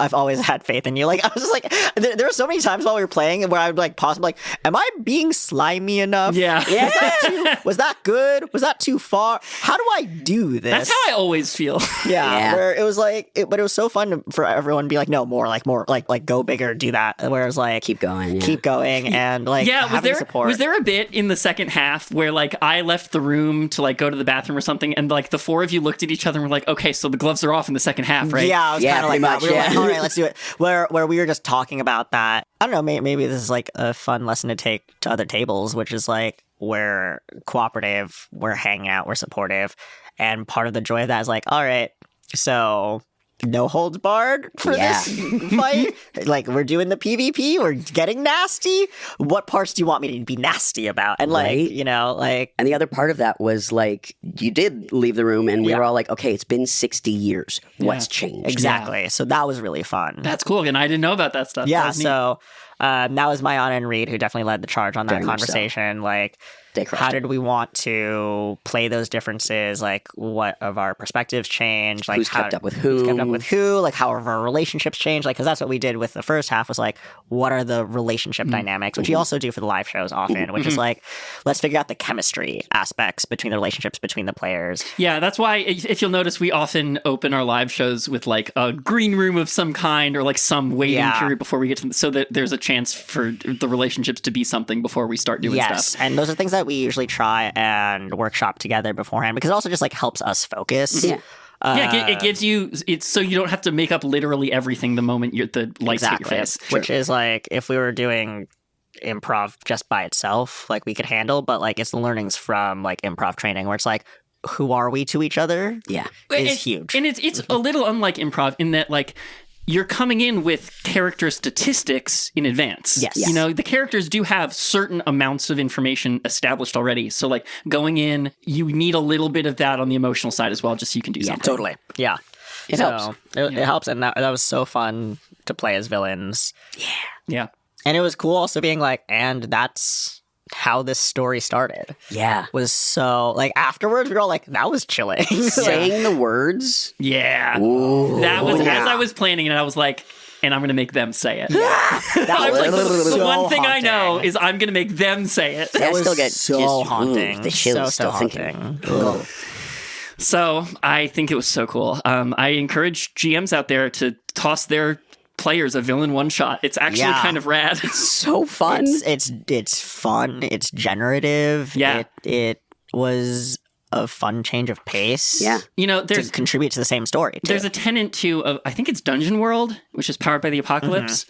I've always had faith in you. Like I was just like there were so many times while we were playing where I would like pause and be like, am I being slimy enough? Yeah. Was that good? Was that too far? How do I do this? That's how I always feel. Yeah. Where it was like but it was so fun for everyone to be like, no, more like go bigger, do that. Where it was like keep going and like having support. Was there a bit in the second half where like I left the room to like go to the bathroom or something and like the four of you looked at each other and were like, okay, so the gloves are off in the second half, right? Yeah, I was kind of like that. We were yeah. like, all right, let's do it. Where we were just talking about that. I don't know, maybe this is like a fun lesson to take to other tables, which is like we're cooperative, we're hanging out, we're supportive. And part of the joy of that is like, all right, so no holds barred for this fight. Like we're doing the PvP, we're getting nasty. What parts do you want me to be nasty about? And like, you know, like. And the other part of that was like, you did leave the room and we were all like, okay, it's been 60 years. What's changed? Exactly. Yeah. So that was really fun. That's cool. And I didn't know about that stuff. Yeah. So that was Mayana and Reed who definitely led the charge on that conversation. So. Like, how did we want to play those differences? Like, what of our perspectives change? Like, who's kept up with who? Like, how have our relationships changed? Like, because that's what we did with the first half was like, what are the relationship dynamics? Which you also do for the live shows often, which is like, let's figure out the chemistry aspects between the relationships between the players. Yeah, that's why if you'll notice, we often open our live shows with like a green room of some kind or like some waiting period before we get to so that there's a chance for the relationships to be something before we start doing stuff. Yes, and those are things that we usually try and workshop together beforehand because it also just like helps us focus. Yeah. It gives you it's so you don't have to make up literally everything the moment the lights hit your face. Which is like if we were doing improv just by itself, like we could handle, but like it's the learnings from like improv training where it's like, who are we to each other? Yeah, is huge, and it's a little unlike improv in that like. You're coming in with character statistics in advance. Yes. You know, the characters do have certain amounts of information established already. So, like, going in, you need a little bit of that on the emotional side as well, just so you can do something. Totally. Yeah. It helps. It helps, and that was so fun to play as villains. Yeah. And it was cool also being like, and that's how this story started. Yeah. Was so, like, afterwards, we were all like, that was chilling. Saying the words. Yeah. Ooh. That was, as I was planning it, I was like, and I'm going to make them say it. That was like, so the one thing haunting. I know is I'm going to make them say it. I still get so haunting. The chills so still haunting. thinking. So I think it was so cool. I encourage GMs out there to toss their players a villain one shot. It's actually kind of rad. So fun. It's fun. It's generative. Yeah. It was a fun change of pace. Yeah. You know, to contribute to the same story. Too. There's a tenet to, I think it's Dungeon World, which is powered by the Apocalypse,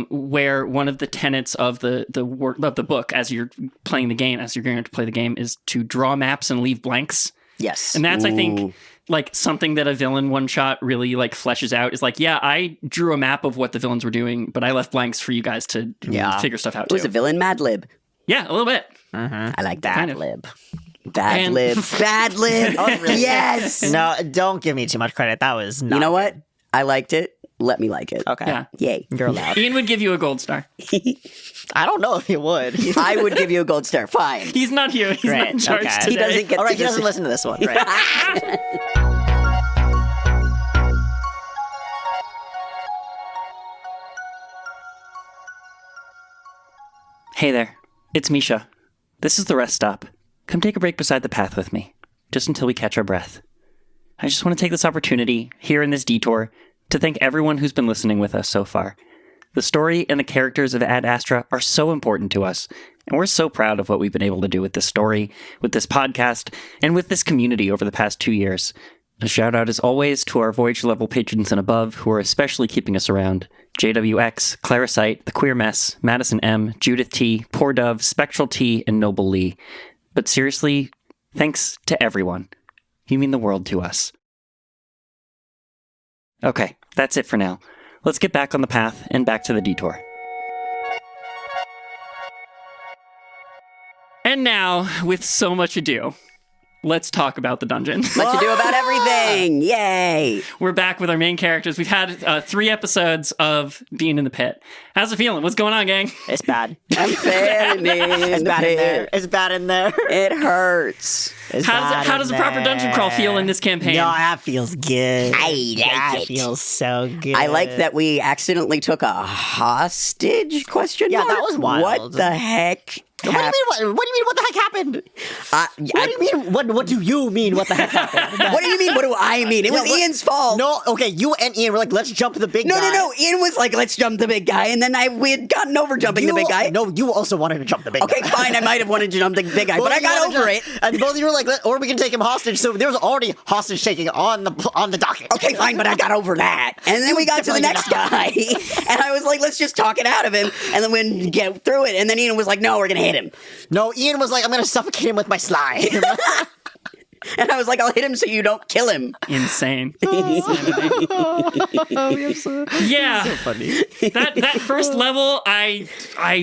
where one of the tenets of the book, as you're playing the game, as you're going to play the game, is to draw maps and leave blanks. Yes. And that's, I think, like something that a villain one shot really like fleshes out is like, yeah, I drew a map of what the villains were doing, but I left blanks for you guys to figure stuff out. It was a villain Mad Lib. Yeah, a little bit. I like that. Kind of. Bad lib. Bad lib. Oh, really? Yes. No, don't give me too much credit. That was not You know what? good. I liked it. Let me like it. Okay. Yeah. Yay. You're allowed. Ian would give you a gold star. I don't know if he would. I would give you a gold star. Fine. He's not here. He's not in charge Okay. today. He doesn't get All right, to he doesn't listen to this one. Right. Hey there, it's Misha. This is the rest stop. Come take a break beside the path with me, just until we catch our breath. I just want to take this opportunity, here in this detour, to thank everyone who's been listening with us so far. The story and the characters of Ad Astra are so important to us, and we're so proud of what we've been able to do with this story, with this podcast, and with this community over the past 2 years. A shout out as always to our Voyage level patrons and above who are especially keeping us around. JWX, Claricite, The Queer Mess, Madison M, Judith T, Poor Dove, Spectral T, and Noble Lee. But seriously, thanks to everyone. You mean the world to us. Okay, that's it for now. Let's get back on the path and back to the detour. And now, with so much ado, let's talk about the dungeon. What to do about everything. Yay. We're back with our main characters. We've had 3 episodes of being in the pit. How's it feeling? What's going on, gang? It's bad. I'm feeling it. It's bad in there. It's bad in there. It hurts. How does a proper dungeon crawl feel in this campaign? No, that feels good. I like it. Feels so good. I like that we accidentally took a hostage question Yeah, mark? that was wild. What the heck? What do you mean? What do you mean? What the heck happened? What do you mean? What do you mean? What the heck happened? What do you mean? What do I mean? It was Ian's fault. No, okay, you and Ian were like, let's jump the big guy. No. Ian was like, let's jump the big guy, and then we had gotten over jumping the big guy. No, you also wanted to jump the big guy. Okay, fine. I might have wanted to jump the big guy, but I got over it. And both of you were like, or we can take him hostage. So there was already hostage taking on the docket. Okay, fine, but I got over that. And then we got to the next guy, and I was like, let's just talk it out of him, and then we get through it. And then Ian was like, no, we're gonna hit him. No, Ian was like, I'm gonna suffocate him with my slime. And I was like, I'll hit him so you don't kill him. Insane. Yeah. So funny. That first level, I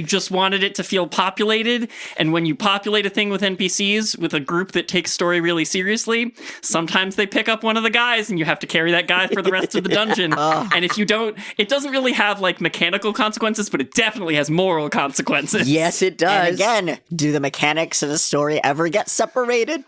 just wanted it to feel populated. And when you populate a thing with NPCs, with a group that takes story really seriously, sometimes they pick up one of the guys and you have to carry that guy for the rest of the dungeon. And if you don't, it doesn't really have like mechanical consequences, but it definitely has moral consequences. Yes, it does. And again, do the mechanics of the story ever get separated?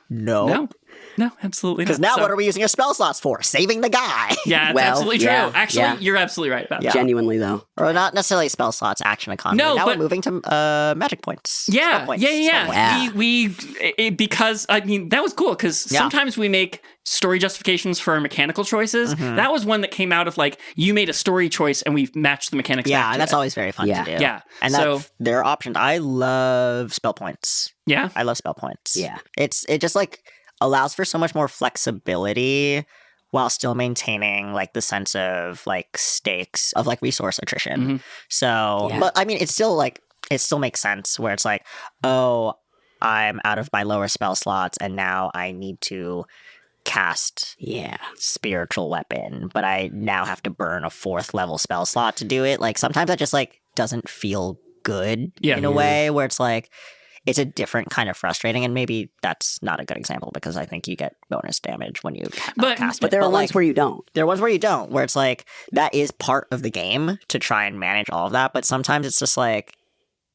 No, absolutely not. Because now what are we using our spell slots for? Saving the guy. Yeah, it's absolutely true. Actually, you're absolutely right about that. Genuinely, though. Or not necessarily spell slots, action economy. No, now but we're moving to magic points. Yeah, Spell points. yeah. Because, I mean, that was cool, because sometimes we make story justifications for our mechanical choices. Mm-hmm. That was one that came out of, like, you made a story choice and we've matched the mechanics back to that's it. always very fun to do. Yeah. And So- there are options. I love spell points. Yeah? I love spell points. Yeah. It just, like, allows for so much more flexibility while still maintaining like the sense of like stakes of like resource attrition. Mm-hmm. So, but I mean, it's still like, it still makes sense where it's like, oh, I'm out of my lower spell slots and now I need to cast spiritual weapon, but I now have to burn a 4th level spell slot to do it. Like sometimes that just like doesn't feel good in a way where it's like, it's a different kind of frustrating, and maybe that's not a good example because I think you get bonus damage when you cast it. But there are ones where you don't. There are ones where you don't, where it's like, that is part of the game to try and manage all of that, but sometimes it's just like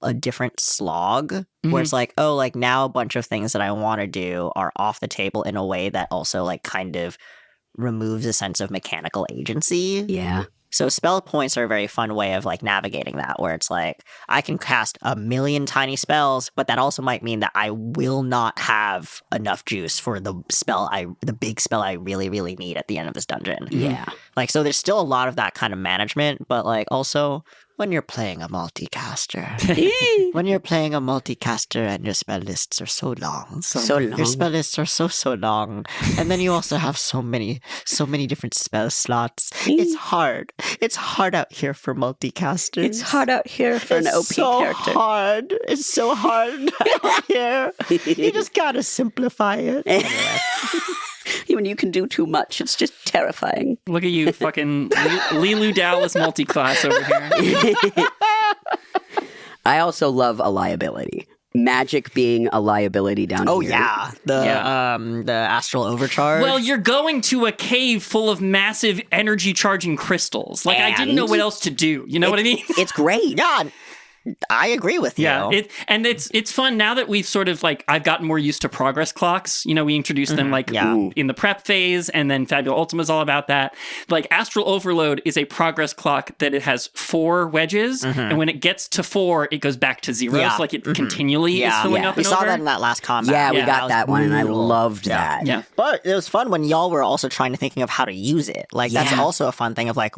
a different slog, where it's like, oh, like now a bunch of things that I want to do are off the table in a way that also like kind of removes a sense of mechanical agency. Yeah. So spell points are a very fun way of like navigating that, where it's like I can cast a million tiny spells, but that also might mean that I will not have enough juice for the big spell I really, really need at the end of this dungeon. Yeah. Like, so there's still a lot of that kind of management, but like also when you're playing a multicaster, and your spell lists are so long. So long. Your spell lists are so long. And then you also have so many different spell slots. It's hard. It's hard out here for multicasters. It's hard out here for an OP character. Hard. It's so hard out here. You just gotta simplify it. When you can do too much, it's just terrifying. Look at you, fucking Lilu Dallas multi-class over here. I also love a liability. Magic being a liability down here. Oh yeah, the astral overcharge. Well, you're going to a cave full of massive energy charging crystals. Like, I didn't know what else to do. You know what I mean? It's great. Yeah, I agree with you. Yeah, it's fun now that we've sort of like, I've gotten more used to progress clocks. You know, we introduced them like in the prep phase, and then Fabula Ultima is all about that. Like, Astral Overload is a progress clock that it has 4 wedges, and when it gets to 4, it goes back to 0. So like it continually is filling up and we saw over. that in that last combat. Yeah, we got that one, and I loved that. Yeah. But it was fun when y'all were also trying to thinking of how to use it. Like, that's also a fun thing of like,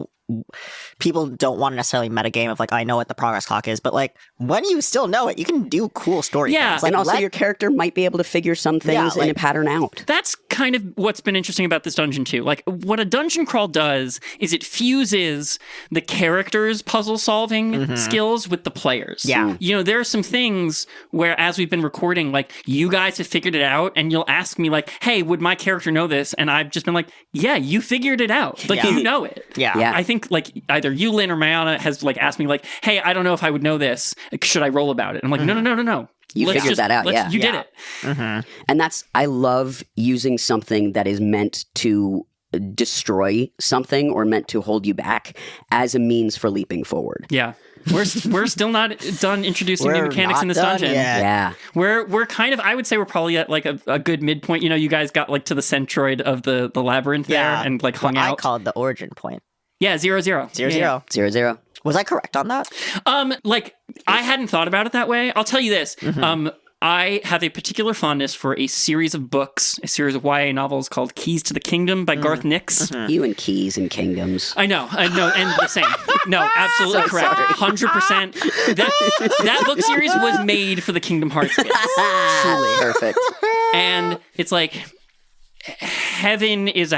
people don't want to necessarily metagame of like, I know what the progress clock is, but like, when you still know it, you can do cool story things. Like, and also your character might be able to figure some things in a pattern out. That's kind of what's been interesting about this dungeon too. Like, what a dungeon crawl does is it fuses the characters' puzzle solving skills with the players. Yeah. You know, there are some things where, as we've been recording, like, you guys have figured it out, and you'll ask me like, hey, would my character know this? And I've just been like, yeah, you figured it out. Like, you know it. Yeah. I think like either you, Lynn, or Mayana has like asked me like, hey, I don't know if I would know this. Should I roll about it? And I'm like, no. You figured that out, yeah. You did it. Mm-hmm. And I love using something that is meant to destroy something or meant to hold you back as a means for leaping forward. Yeah. We're still not done introducing new mechanics in this dungeon. Yeah. We're kind of, I would say we're probably at like a good midpoint. You guys got like to the centroid of the labyrinth there and like hung out. I called the origin point. Yeah, 0, 0. 0, 0. 0, 0. Was I correct on that? Like I hadn't thought about it that way. I'll tell you this. I have a particular fondness for a series of books, a series of YA novels called Keys to the Kingdom by Garth Nix. You and keys and kingdoms. I know, and the same. No, absolutely correct. 100%. That book series was made for the Kingdom Hearts kids. Truly. Perfect. And it's like heaven is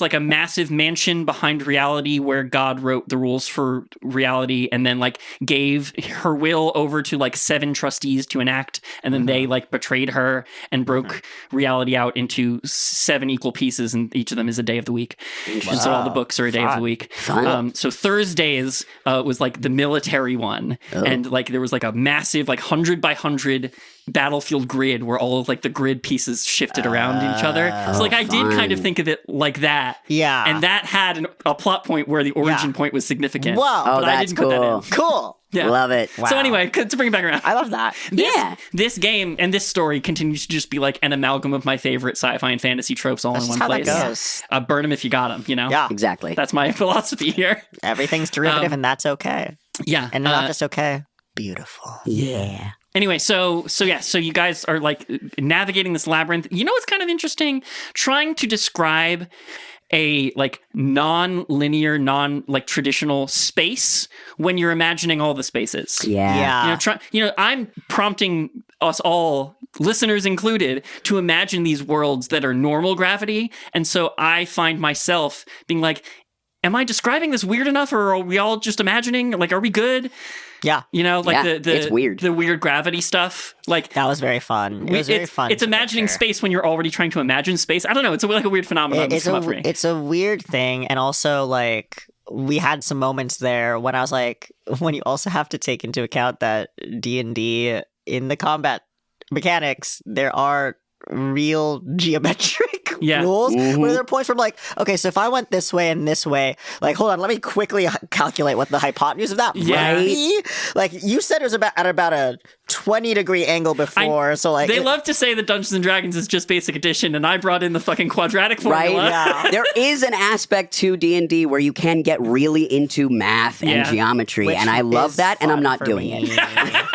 like a massive mansion behind reality where God wrote the rules for reality and then like gave her will over to like 7 trustees to enact, and then they like betrayed her and broke reality out into 7 equal pieces, and each of them is a day of the week. And so all the books are a day of the week. So Thursdays was like the military one, and like there was like a massive like 100 by 100 battlefield grid where all of like the grid pieces shifted around each other. So like I did kind of think of it like that. Yeah. And that had a plot point where the origin point was significant. Whoa. Oh, but that's I didn't put that in. Cool. Yeah. Love it. Wow. So anyway, to bring it back around. I love that. This game and this story continues to just be like an amalgam of my favorite sci-fi and fantasy tropes all in one place. That goes. Burn them if you got them, Yeah. Exactly. That's my philosophy here. Everything's derivative and that's okay. Yeah. And not just okay. Beautiful. Yeah. Anyway, so you guys are like navigating this labyrinth. You know what's kind of interesting? Trying to describe a like non-linear, like traditional space when you're imagining all the spaces. Yeah. I'm prompting us all, listeners included, to imagine these worlds that are normal gravity, and so I find myself being like, am I describing this weird enough, or are we all just imagining? Like, are we good? Yeah. It's weird. The weird gravity stuff. Like that was very fun. It was very fun. It's imagining space when you're already trying to imagine space. I don't know. It's like a weird phenomenon. It's a weird thing, and also like we had some moments there when I was like, when you also have to take into account that D&D in the combat mechanics, there are real geometric rules where there are points where I'm like, okay, so if I went this way and this way, like, hold on, let me quickly calculate what the hypotenuse of that might be. Like, you said it was at about a 20-degree angle before, so like... They love to say that Dungeons & Dragons is just basic addition, and I brought in the fucking quadratic formula. Right? Yeah. There is an aspect to D&D where you can get really into math and geometry, and I love that, and I'm not doing it.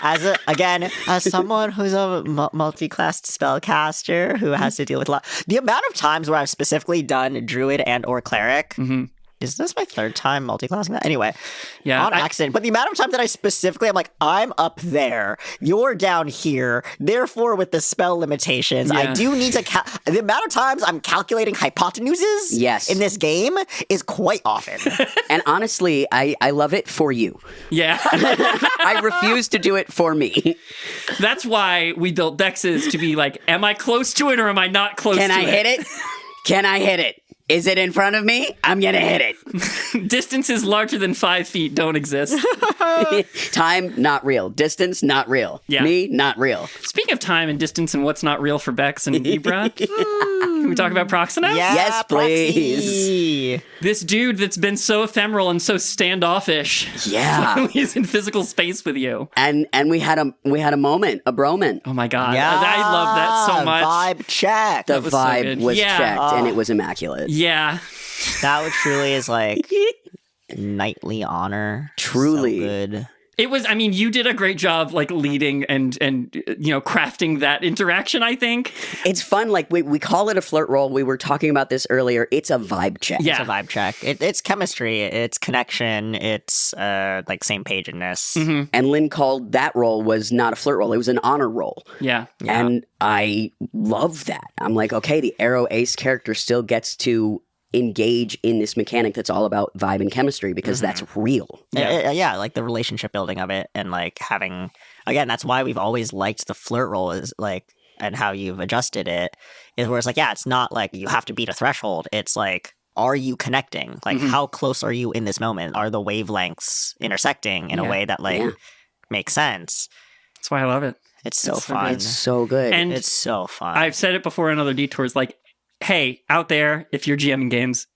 As someone who's a multi-classed spellcaster who has to deal with the amount of times where I've specifically done druid and or cleric. Is this my 3rd time multi-classing that? Anyway, on accident. But the amount of times that I specifically, I'm like, I'm up there, you're down here. Therefore, with the spell limitations, I do need to. The amount of times I'm calculating hypotenuses in this game is quite often. And honestly, I love it for you. Yeah. I refuse to do it for me. That's why we built Dexes to be like, am I close to it or am I not close to it? Can I hit it? Can I hit it? Is it in front of me? I'm going to hit it. Distances larger than 5 feet don't exist. Time, not real. Distance, not real. Yeah. Me, not real. Speaking of time and distance and what's not real for Bex and Ibra, can we talk about Proxena? Yeah, yes, please. This dude that's been so ephemeral and so standoffish. Yeah. When he's in physical space with you. And we had a moment, a broman. Oh my God. Yeah. I love that so much. Vibe check. The vibe was checked and it was immaculate. Yeah. That truly is like knightly honor. Truly. So good. It was, I mean, you did a great job like leading and crafting that interaction, I think. It's fun. Like we call it a flirt roll. We were talking about this earlier. It's a vibe check. Yeah. It's a vibe check. It's chemistry. It's connection. It's like same pagedness. Mm-hmm. And Lynn called that roll was not a flirt roll. It was an honor roll. Yeah. And I love that. I'm like, okay, the Arrow Ace character still gets to engage in this mechanic that's all about vibe and chemistry because that's real. Yeah, like the relationship building of it and like having, again, that's why we've always liked the flirt role is like, and how you've adjusted it is where it's like, yeah, it's not like you have to beat a threshold. It's like, are you connecting? Like how close are you in this moment? Are the wavelengths intersecting in a way that like makes sense? That's why I love it. It's so It's so fun. good. It's so good. And It's so fun. I've said it before in other detours, like, hey, out there, if you're GMing games,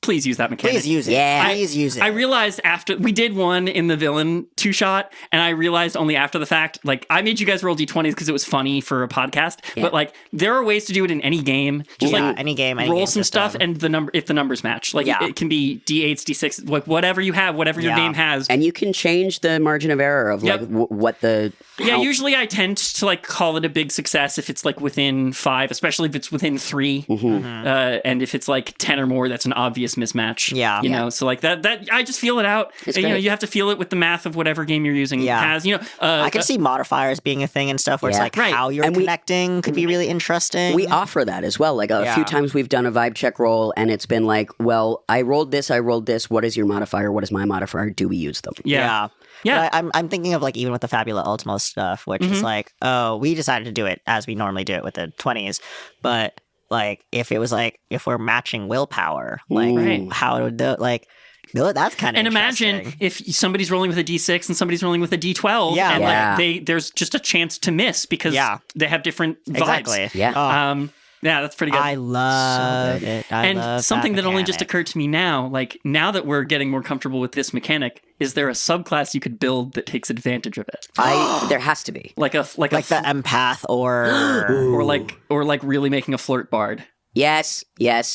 please use that mechanic. Please use it. Yeah. Please use it. I realized after we did one in the villain 2-shot, and I realized only after the fact, like, I made you guys roll d20s because it was funny for a podcast, but like, there are ways to do it in any game. Just like any game, any roll game some stuff, system. and if the numbers match, like Yeah. it can be d8s, d6, like whatever you have, whatever your Yeah. game has. And you can change the margin of error of like Yep. what the Yeah, how- usually I tend to like call it a big success if it's like within 5, especially if it's within 3, and if it's like 10 or more, that's an obvious mismatch. Yeah. you know, so like that I just feel it out. It's you know, great. you have to feel it with the math of whatever game you're using Yeah. has. You know, I can see modifiers being a thing and stuff where Yeah. it's like Right. how you're And we- connecting could be really interesting. we offer that as well. Like a Yeah. few times we've done a vibe check roll and it's been like, well, I rolled this. What is your modifier? What is my modifier? Do we use them? yeah. But I'm thinking of like even with the Fabula Ultimo stuff, which is like, oh, we decided to do it as we normally do it with the 20s, but like if it was like if we're matching willpower, like Right. how would the like no, that's kind of And imagine if somebody's rolling with a D6 and somebody's rolling with a D12, Yeah. and Yeah. like there's just a chance to miss because Yeah. they have different vibes. exactly. Yeah. Oh, Yeah, that's pretty good. I love it. I and love something that only just mechanic. occurred to me now, like now that we're getting more comfortable with this mechanic, is there a subclass you could build that takes advantage of it? There has to be. Like like the empath or or like really making a flirt bard, Yes.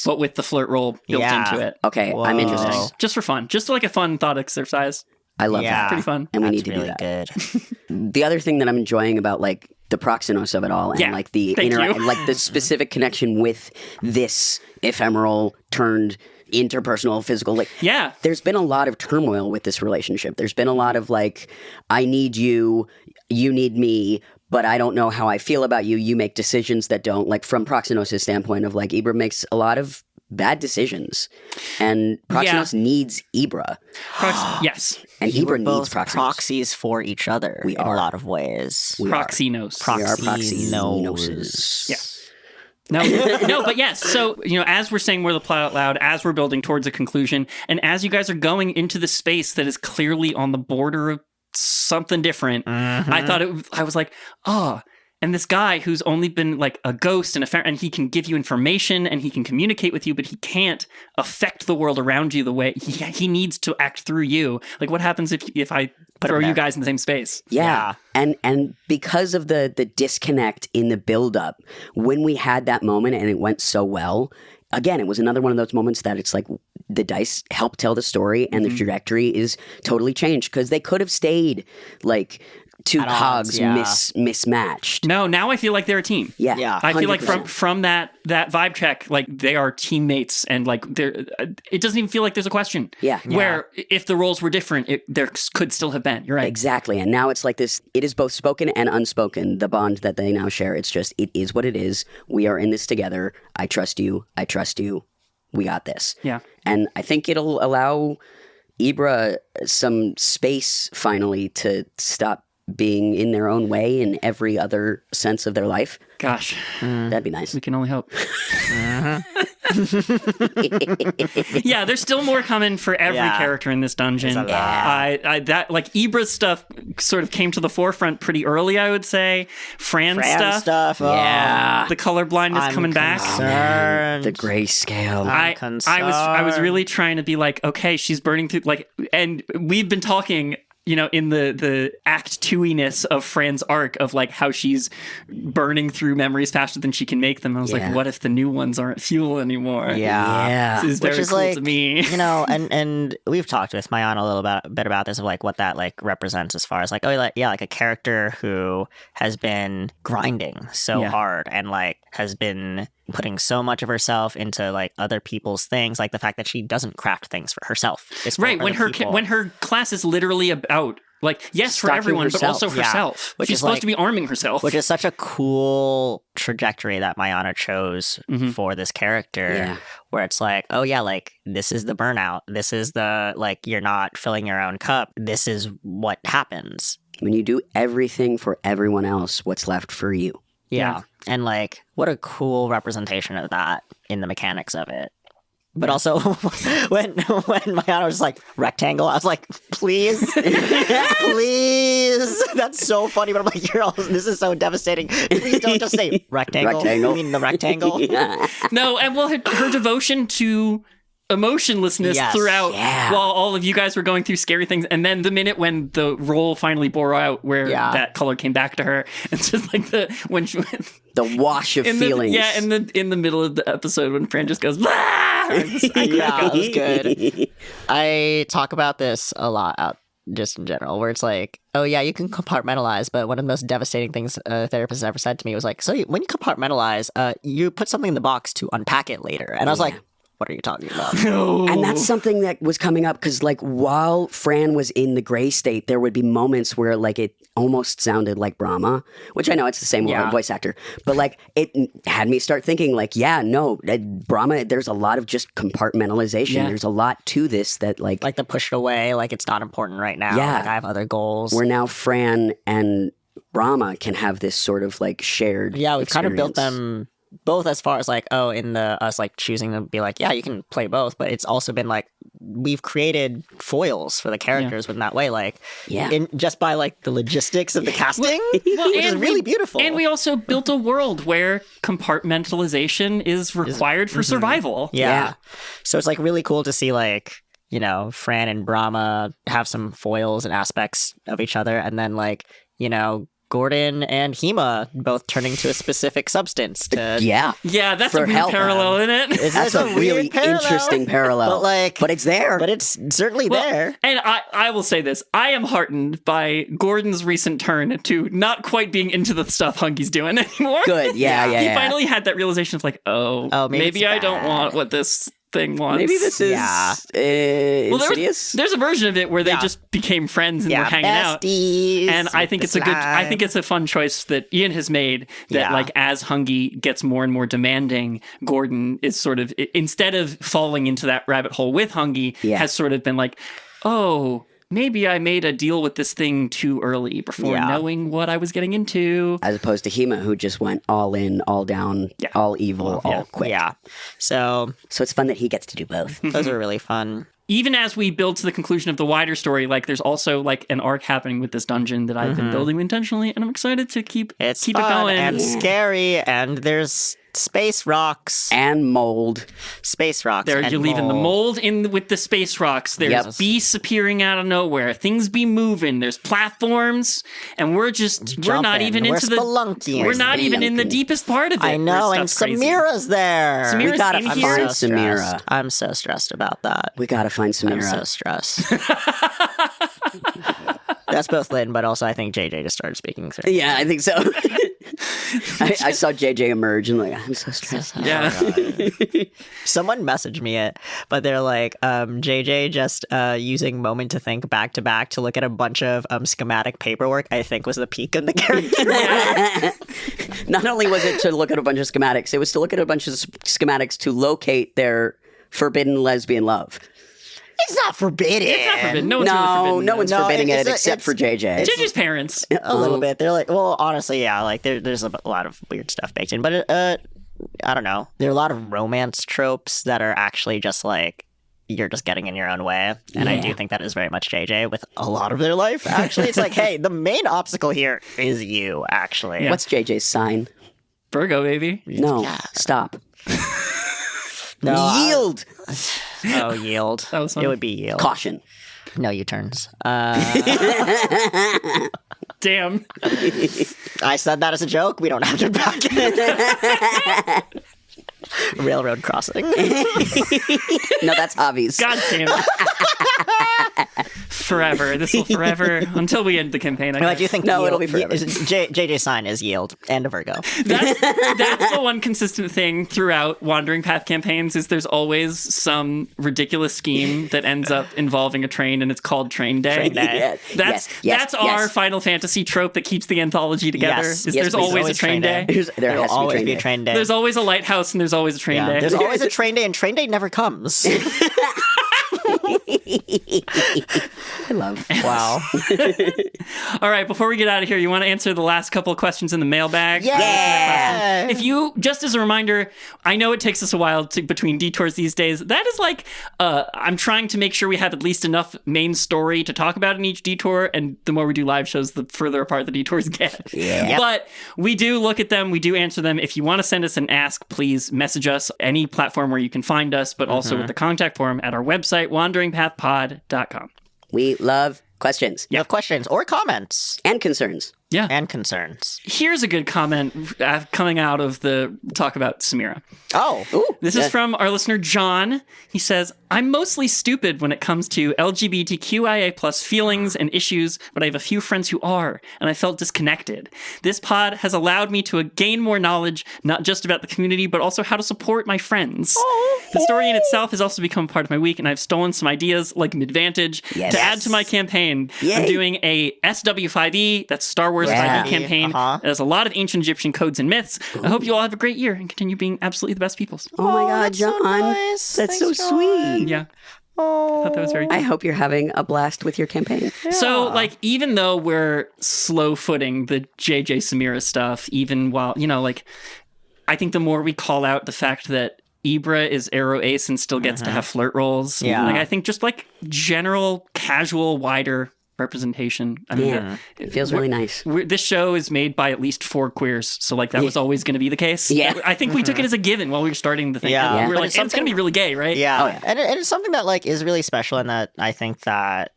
but with the flirt roll built Yeah. into it. Okay. I'm Whoa. interested. Just for fun. Just like a fun thought exercise. I love Yeah. that. Pretty fun. And we That's need to really do that. good. The other thing that I'm enjoying about like the proxenos of it all and Yeah, like the thank you. like the specific connection with this ephemeral turned interpersonal physical, like Yeah. there's been a lot of turmoil with this relationship. There's been a lot of like, I need you, you need me, but I don't know how I feel about you. You make decisions that don't, like from Proxenos' standpoint of like Ibra makes a lot of bad decisions. And Proxenos needs Ibra. Yes. And We're Ibra needs both Proxenos. proxies for each other We in are. a lot of ways. We are. Proxenos. We are Proxenoses. Proxenoses. Yeah. No, but yes. So, you know, as we're saying more the plot out loud, as we're building towards a conclusion, and as you guys are going into the space that is clearly on the border of something different, I was like, oh, and this guy who's only been like a ghost and he can give you information and he can communicate with you, but he can't affect the world around you the way he needs to act through you. Like, what happens if I throw you guys in the same space? Yeah. And because of the disconnect in the buildup, when we had that moment and it went so well, again, it was another one of those moments that it's like the dice help tell the story and the trajectory is totally changed because they could have stayed like two At odds, cogs yeah. mismatched. No, now I feel like they're a team. Yeah. Yeah. I feel like 100%. from that vibe check, like they are teammates, and like it doesn't even feel like there's a question. Yeah. Where if the roles were different, there could still have been. You're right. Exactly. And now it's like this, it is both spoken and unspoken, the bond that they now share. It's just, it is what it is. We are in this together. I trust you. I trust you. We got this. Yeah. And I think it'll allow Ibra some space finally to stop being in their own way in every other sense of their life. Gosh, That'd be nice. we can only hope. Yeah, there's still more coming for every Yeah. character in this dungeon. There's a lot. I that like Ibra's stuff sort of came to the forefront pretty early, I would say. Fran's Fran stuff. Yeah. the color blindness I'm coming back. concerned. The grayscale. I was really trying to be like, okay, she's burning through like, and we've been talking, you know, in the act 2-iness of Fran's arc of like how she's burning through memories faster than she can make them. I was Yeah. like, what if the new ones aren't fuel anymore? Yeah. This is very Which is cool like, to me. you know, and we've talked with Mayan a little bit about this of like what that like represents as far as like, oh, like, yeah, like a character who has been grinding so Yeah. hard and like has been putting so much of herself into like other people's things, like the fact that she doesn't craft things for herself. It's for Right, when other her people. when her class is literally about like, yes, for Stocking everyone, herself. but also Yeah. herself. Which She's is supposed like- to be arming herself. Which is such a cool trajectory that Mayana chose for this character, Yeah. where it's like, oh yeah, like this is the burnout. This is the like you're not filling your own cup. This is what happens. When you do everything for everyone else, what's left for you? Yeah. And like what a cool representation of that in the mechanics of it. But also, when Mayana was like, rectangle, I was like, please, please. That's so funny. But I'm like, this is so devastating. Please don't just say rectangle. Rectangle. You mean the rectangle? No, and well, her devotion to emotionlessness Yes. throughout Yeah. while all of you guys were going through scary things, and then the minute when the role finally bore out where that color came back to her, it's just like the wash of feelings. in the middle of the episode when Fran just goes, "Ah!" Yeah, that was good. I talk about this a lot out just in general, where it's like, oh yeah, you can compartmentalize, but one of the most devastating things a therapist ever said to me was like, so when you compartmentalize, you put something in the box to unpack it later. And I was like, what are you talking about? And that's something that was coming up because, like, while Fran was in the gray state, there would be moments where, like, it almost sounded like Brahma, which I know it's the same voice actor, but, like, it had me start thinking, like, Brahma, there's a lot of just compartmentalization. Yeah. There's a lot to this that, like Like the push it away, like it's not important right now. Yeah. Like I have other goals. where now Fran and Brahma can have this sort of, like, shared Yeah, we've kind of built experience. them both as far as like, in the us like choosing to be like, yeah, you can play both, but it's also been like we've created foils for the characters in that way, like just by like the logistics of the casting, which is really beautiful. And we also built a world where compartmentalization is required for survival. Yeah. So it's like really cool to see like, you know, Fran and Brahma have some foils and aspects of each other, and then like, you know, Gordon and Hema both turning to a specific substance to Yeah. Yeah, that's For a weird help. parallel, isn't it? That's a really weird parallel. interesting parallel. But it's there. But it's certainly Well, there. And I will say this. I am heartened by Gordon's recent turn to not quite being into the stuff Hunky's doing anymore. Good. Yeah. He finally had that realization of like, maybe it's I don't bad. want what this thing wants. Maybe this is Well, insidious. there's a version of it where they just became friends and were hanging out. Besties And I think with it's the I think it's a fun choice that Ian has made that like as Hungy gets more and more demanding, Gordon is sort of, instead of falling into that rabbit hole with Hungy, has sort of been like, oh, maybe I made a deal with this thing too early before knowing what I was getting into. As opposed to Hema, who just went all in, all down, all evil, all quick. Yeah. So it's fun that he gets to do both. those are really fun. Even as we build to the conclusion of the wider story, like there's also like an arc happening with this dungeon that I've been building intentionally, and I'm excited to keep It's it fun going. and scary, and there's space rocks. And mold. Space rocks. There, and you're leaving the mold in with the space rocks. There's beasts appearing out of nowhere. Things be moving. There's platforms, and we're not Jumping. even We're into the. spelunking. We're not even in the deepest part of it. I know, where and stuff's crazy. Samira's there. Samira's We gotta in find here. Samira. I'm so stressed about that. We gotta find I'm so Samira. stressed. That's both Lynn, but also I think JJ just started speaking through. Yeah, I think so. I saw JJ emerge and like, I'm so stressed. Yeah. Someone messaged me it, but they're like, JJ just using moment to think back to back to look at a bunch of schematic paperwork, I think was the peak in the character. Not only was it to look at a bunch of schematics, it was to look at a bunch of schematics to locate their forbidden lesbian love. It's not forbidden. It's not forbidden. No one's really forbidden. No one's forbidding it it's except for JJ. JJ's parents. A little bit. They're like, well, honestly, yeah, like there's a lot of weird stuff baked in, but I don't know. There are a lot of romance tropes that are actually just like you're just getting in your own way, and I do think that is very much JJ with a lot of their life. Actually, it's like, hey, the main obstacle here is you. Actually, What's JJ's sign? Virgo, baby. No, stop. No, Yield. Oh, yield. That was fun. It would be yield. Caution. No U-turns. Damn. I said that as a joke. We don't have to back it. Railroad crossing. No, that's Javi's. God damn it. Forever. This will forever until we end the campaign. I I guess. do think No, yield, it'll be forever. JJ's sign is yield and a Virgo. That's the one consistent thing throughout Wandering Path campaigns is there's always some ridiculous scheme that ends up involving a train, and it's called Train Day. Train Day. That's our Final Fantasy trope that keeps the anthology together. Yes. Is Yes, there's please. always a Always train Train day. Day. There There'll has to be always train be a day. train day. There's always a lighthouse and there's always a train day. There's always a train day, and train day never comes. I love. Wow. All right, before we get out of here, you want to answer the last couple of questions in the mailbag? Yeah. If you, just as a reminder, I know it takes us a while between detours these days. That is like, I'm trying to make sure we have at least enough main story to talk about in each detour, and the more we do live shows, the further apart the detours get. Yeah. Yep. But we do look at them, we do answer them. If you want to send us an ask, please message us any platform where you can find us, but also with the contact form at our website, wanderingpathpod.com. We love questions You have questions or comments and concerns. Yeah. and concerns. Here's a good comment coming out of the talk about Samira. Oh. This is from our listener, John. He says, I'm mostly stupid when it comes to LGBTQIA plus feelings and issues, but I have a few friends who are, and I felt disconnected. This pod has allowed me to gain more knowledge, not just about the community, but also how to support my friends. The story in itself has also become part of my week, and I've stolen some ideas like Midvantage to add to my campaign. Yay. I'm doing a SW5E, that's Star Wars Yeah. 5e campaign. There's a lot of ancient Egyptian codes and myths. I hope you all have a great year and continue being absolutely the best peoples. Oh my God, that's so John. nice. That's Thanks, so John. sweet. Yeah. Oh. I thought that was very I cute. hope you're having a blast with your campaign. So, like, even though we're slow footing the JJ Samira stuff, even while, like, I think the more we call out the fact that Ibra is Arrow Ace and still gets to have flirt roles. Yeah. Like, I think just like general, casual, wider representation. I mean, Yeah. It feels really nice. this show is made by at least 4 queers, so like that was always going to be the case. Yeah. I think we took it as a given while we were starting the thing. Yeah. We Yeah. were But like, it's and it's going to be really gay, right? Yeah. Oh, yeah. And it's something that like is really special in that I think that,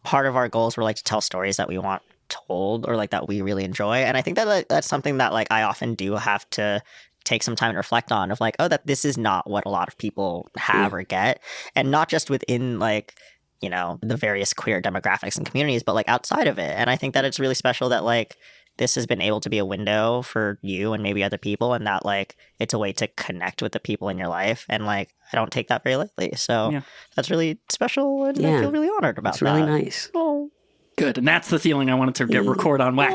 part of our goals were like to tell stories that we want told or like that we really enjoy. And I think that like, that's something that like I often do have to take some time to reflect on of like, oh, that this is not what a lot of people have or get. And not just within like, the various queer demographics and communities, but like outside of it. And I think that it's really special that like this has been able to be a window for you and maybe other people, and that like it's a way to connect with the people in your life. And like I don't take that very lightly. So Yeah. that's really special, and I Yeah. feel really honored about It's really that. nice. Oh, Good. And that's the feeling I wanted to get record on wax.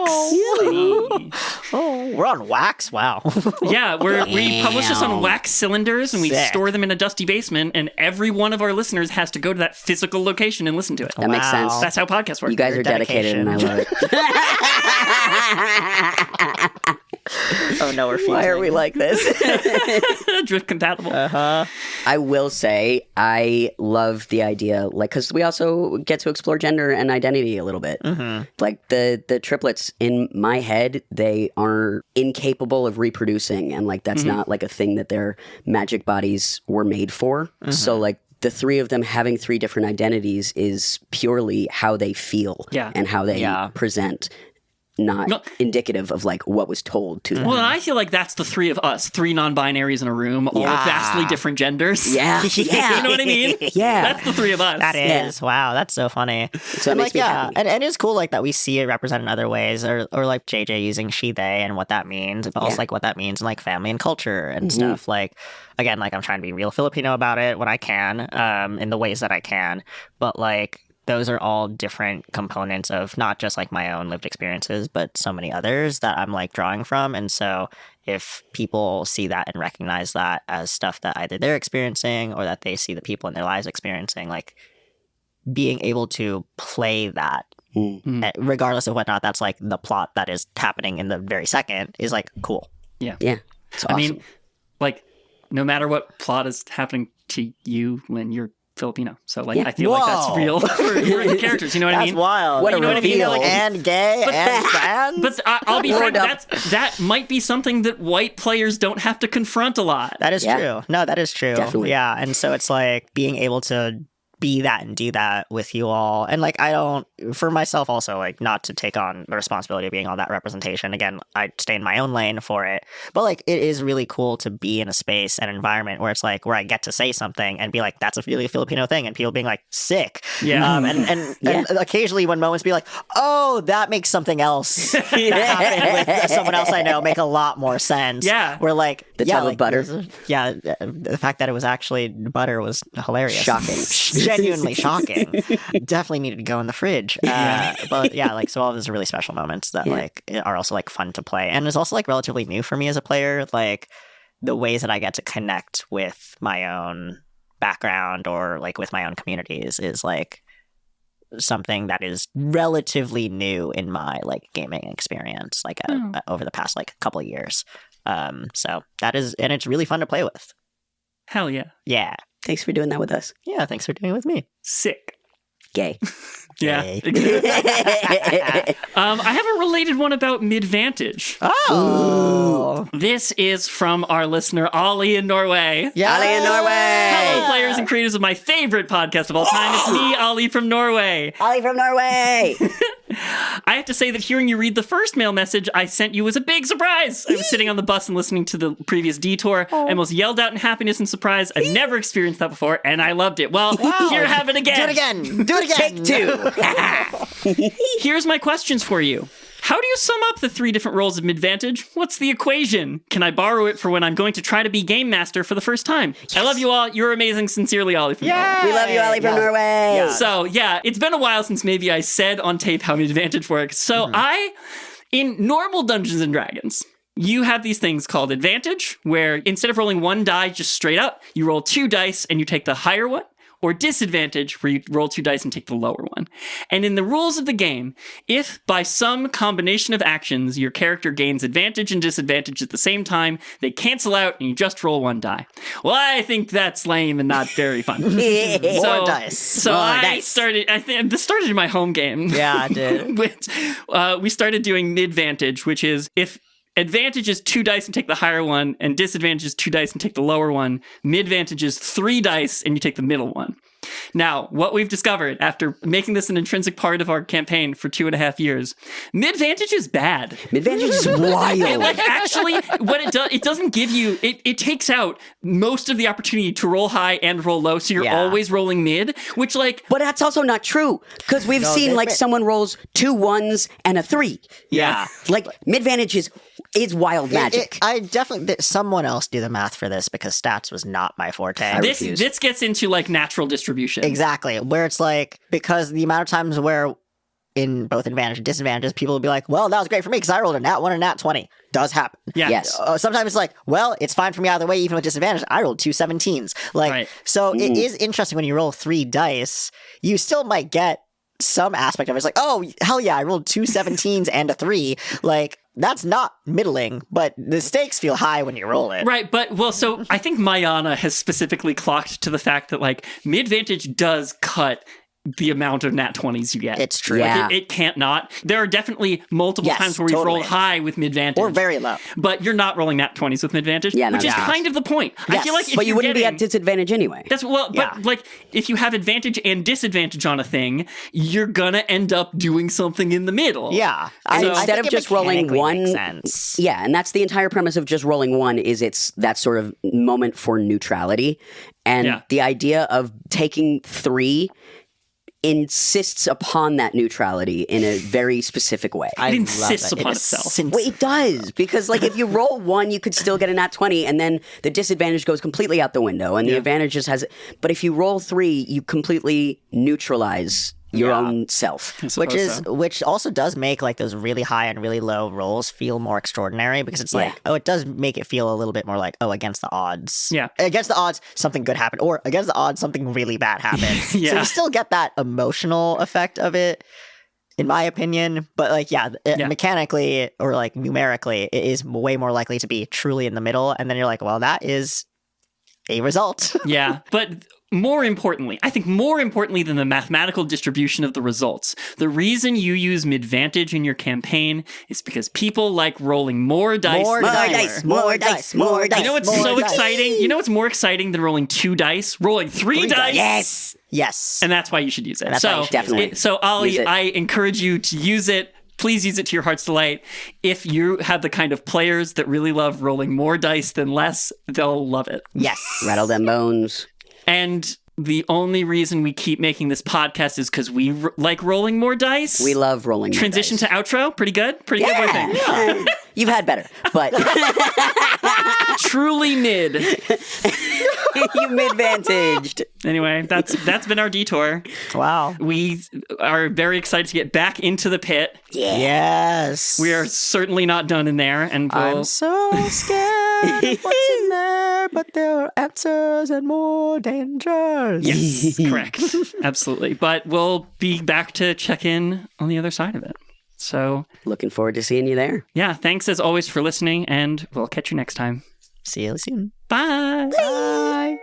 we're on wax. Wow. Yeah, we publish this on Damn. wax cylinders and we Sick. store them in a dusty basement, and every one of our listeners has to go to that physical location and listen to it. That makes Wow. sense. That's how podcasts work. You guys Your are dedicated, and I love it. Oh no, we're Why are we like this? drift compatible. I will say I love the idea, like, because we also get to explore gender and identity a little bit. Like the triplets in my head, they are incapable of reproducing, and like that's not like a thing that their magic bodies were made for. So like the 3 of them having 3 different identities is purely how they feel and how they present. Not No. indicative of like what was told to them. Well, and I feel like that's the 3 of us, 3 non-binaries in a room, all vastly different genders. Yeah, yeah. You know what I mean? Yeah. That's the 3 of us. That is wow. That's so funny. So it makes me happy. and it's cool like that we see it represented in other ways, or like JJ using she they and what that means, but also like what that means in like family and culture and stuff. Like again, like I'm trying to be real Filipino about it when I can, in the ways that I can, but like. Those are all different components of not just like my own lived experiences, but so many others that I'm like drawing from. And so if people see that and recognize that as stuff that either they're experiencing or that they see the people in their lives experiencing, like being able to play that, regardless of whatnot, that's like the plot that is happening in the very second is like cool. Yeah. Yeah, it's awesome. I mean, like, no matter what plot is happening to you when you're Filipino. So, like, I feel like that's Whoa. real for the characters. You know what I That's mean? wild. What a You know what I mean? reveal. Like, And gay and trans. But I'll be frank, Word up. that might be something that white players don't have to confront a lot. That is Yeah. true. No, that is true. Definitely. Yeah. And so it's like being able to be that and do that with you all. And like, I don't, for myself also, like, not to take on the responsibility of being all that representation. Again, I stay in my own lane for it. But like, it is really cool to be in a space and environment where it's like, where I get to say something and be like, that's a really Filipino thing. And people being like, sick. Yeah. And occasionally when moments be like, oh, that makes something else that happened with someone else I know make a lot more sense. Yeah. Where like, The tub of butter. the fact that it was actually butter was hilarious. Shocking. Genuinely shocking. Definitely needed to go in the fridge. But yeah, like, so all of those are really special moments that like are also like fun to play. And it's also like relatively new for me as a player. Like the ways that I get to connect with my own background or like with my own communities is like something that is relatively new in my like gaming experience, like over the past like couple of years. So that is, and it's really fun to play with. Hell yeah. Yeah. Thanks for doing that with us. Yeah. Thanks for doing it with me. Sick. Gay. Yeah. Yay. I have a related one about Midvantage. Oh. This is from our listener, Ollie in Norway. Yeah. Ollie in Norway. Hello, players and creators of my favorite podcast of all time. It's me, Ollie from Norway. Ollie from Norway. I have to say that hearing you read the first mail message I sent you was a big surprise. I was sitting on the bus and listening to the previous Detour. I almost yelled out in happiness and surprise. I've never experienced that before, and I loved it. Well, here, have it again. Do it again. Do it again. Take 2. Here's my questions for you. How do you sum up the 3 different roles of Midvantage? What's the equation? Can I borrow it for when I'm going to try to be Game Master for the first time? Yes. I love you all. You're amazing. Sincerely, Ollie from Norway. We love you, Ollie from Norway. Yeah. So, yeah, it's been a while since maybe I said on tape how Midvantage works. So in normal Dungeons & Dragons, you have these things called Advantage, where instead of rolling 1 die just straight up, you roll 2 dice and you take the higher one. Or Disadvantage, where you roll 2 dice and take the lower one. And in the rules of the game, if by some combination of actions your character gains advantage and disadvantage at the same time, they cancel out and you just roll 1 die. Well, I think that's lame and not very fun. More dice. So I think this started in my home game. Yeah, it did. Which, we started doing Midvantage, which is if advantage is 2 dice and take the higher one, and disadvantage is 2 dice and take the lower one. Midvantage is 3 dice and you take the middle one. Now, what we've discovered after making this an intrinsic part of our campaign for 2.5 years, Midvantage is bad. Midvantage is wild. And like actually, what it does, it doesn't give you, it takes out most of the opportunity to roll high and roll low, so you're always rolling mid, which like... But that's also not true, because we've seen like someone rolls 2 1s and a 3. Yeah. Like, Midvantage is wild magic. I definitely, someone else do the math for this, because stats was not my forte. This gets into like natural distribution. Exactly, where it's like, because the amount of times where in both advantage and disadvantages, people will be like, well, that was great for me because I rolled a nat 1 and a nat 20. Does happen. Yeah. Yes. Sometimes it's like, well, it's fine for me either way, even with disadvantage. I rolled 2 17s. Like, right. So it is interesting when you roll 3 dice, you still might get some aspect of it. It's like, oh, hell yeah, I rolled 2 17s and a 3. Like, that's not middling, but the stakes feel high when you roll it. Right, but, well, so I think Mayana has specifically clocked to the fact that, like, Midvantage does cut the amount of nat 20s you get. It's true. Yeah. Like, it can't not. There are definitely multiple times where we've rolled high with Midvantage. Or very low. But you're not rolling nat 20s with Midvantage, which is kind of the point. Yes. I feel like if But you you're wouldn't be getting, at disadvantage anyway. That's but like if you have advantage and disadvantage on a thing, you're gonna end up doing something in the middle. Yeah. And So- instead I of think just it rolling mechanically 1, makes sense. yeah, and that's the entire premise of just rolling 1 is it's that sort of moment for neutrality, and the idea of taking 3 insists upon that neutrality in a very specific way. It insists upon itself. Well, it does, because like if you roll 1, you could still get a nat 20, and then the disadvantage goes completely out the window, and the advantage just has. But if you roll 3, you completely neutralize your own self, which also does make like those really high and really low rolls feel more extraordinary, because it's like, oh, it does make it feel a little bit more like, oh, against the odds. Yeah. Against the odds, something good happened, or against the odds, something really bad happened. So you still get that emotional effect of it, in my opinion. But like, mechanically or like numerically, it is way more likely to be truly in the middle. And then you're like, well, that is a result. Yeah. But more importantly, I think more importantly than the mathematical distribution of the results, the reason you use Midvantage in your campaign is because people like rolling more dice. More dice. You know what's so exciting? You know what's more exciting than rolling 2 dice? Rolling 3 dice. Yes. And that's why you should use it. Definitely. So Ollie, I encourage you to use it. Please use it to your heart's delight. If you have the kind of players that really love rolling more dice than less, they'll love it. Yes. Rattle them bones. And the only reason we keep making this podcast is because we like rolling more dice. We love rolling more Transition dice. to outro. Pretty good. Pretty good, I think. Yeah. You've had better, but Truly mid. you midvantaged. Anyway, that's been our detour. Wow. We are very excited to get back into the pit. Yeah. Yes. We are certainly not done in there, and we'll... I'm so scared. What's in there? but there are answers and more dangers. Yes, correct. Absolutely. But we'll be back to check in on the other side of it. So, looking forward to seeing you there. Yeah, thanks as always for listening, and we'll catch you next time. See you soon. Bye. Bye.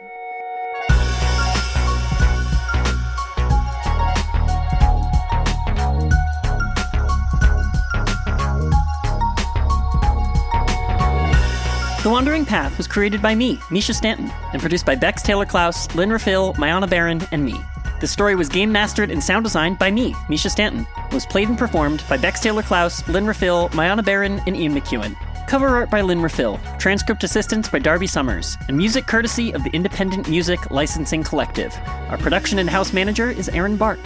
The Wandering Path was created by me, Misha Stanton, and produced by Bex Taylor-Klaus, Lynn Rafil, Mayana Barron, and me. The story was game mastered and sound designed by me, Misha Stanton. It was played and performed by Bex Taylor-Klaus, Lynn Rafil, Mayana Barron, and Ian McEwen. Cover art by Lynn Rafil, transcript assistance by Darby Summers, and music courtesy of the Independent Music Licensing Collective. Our production and house manager is Erin Bark.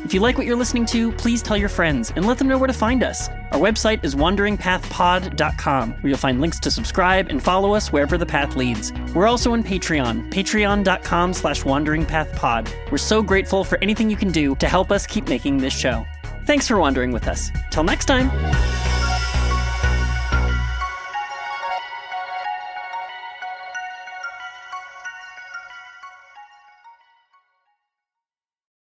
If you like what you're listening to, please tell your friends and let them know where to find us. Our website is wanderingpathpod.com, where you'll find links to subscribe and follow us wherever the path leads. We're also on Patreon, patreon.com/wanderingpathpod. We're so grateful for anything you can do to help us keep making this show. Thanks for wandering with us. Till next time.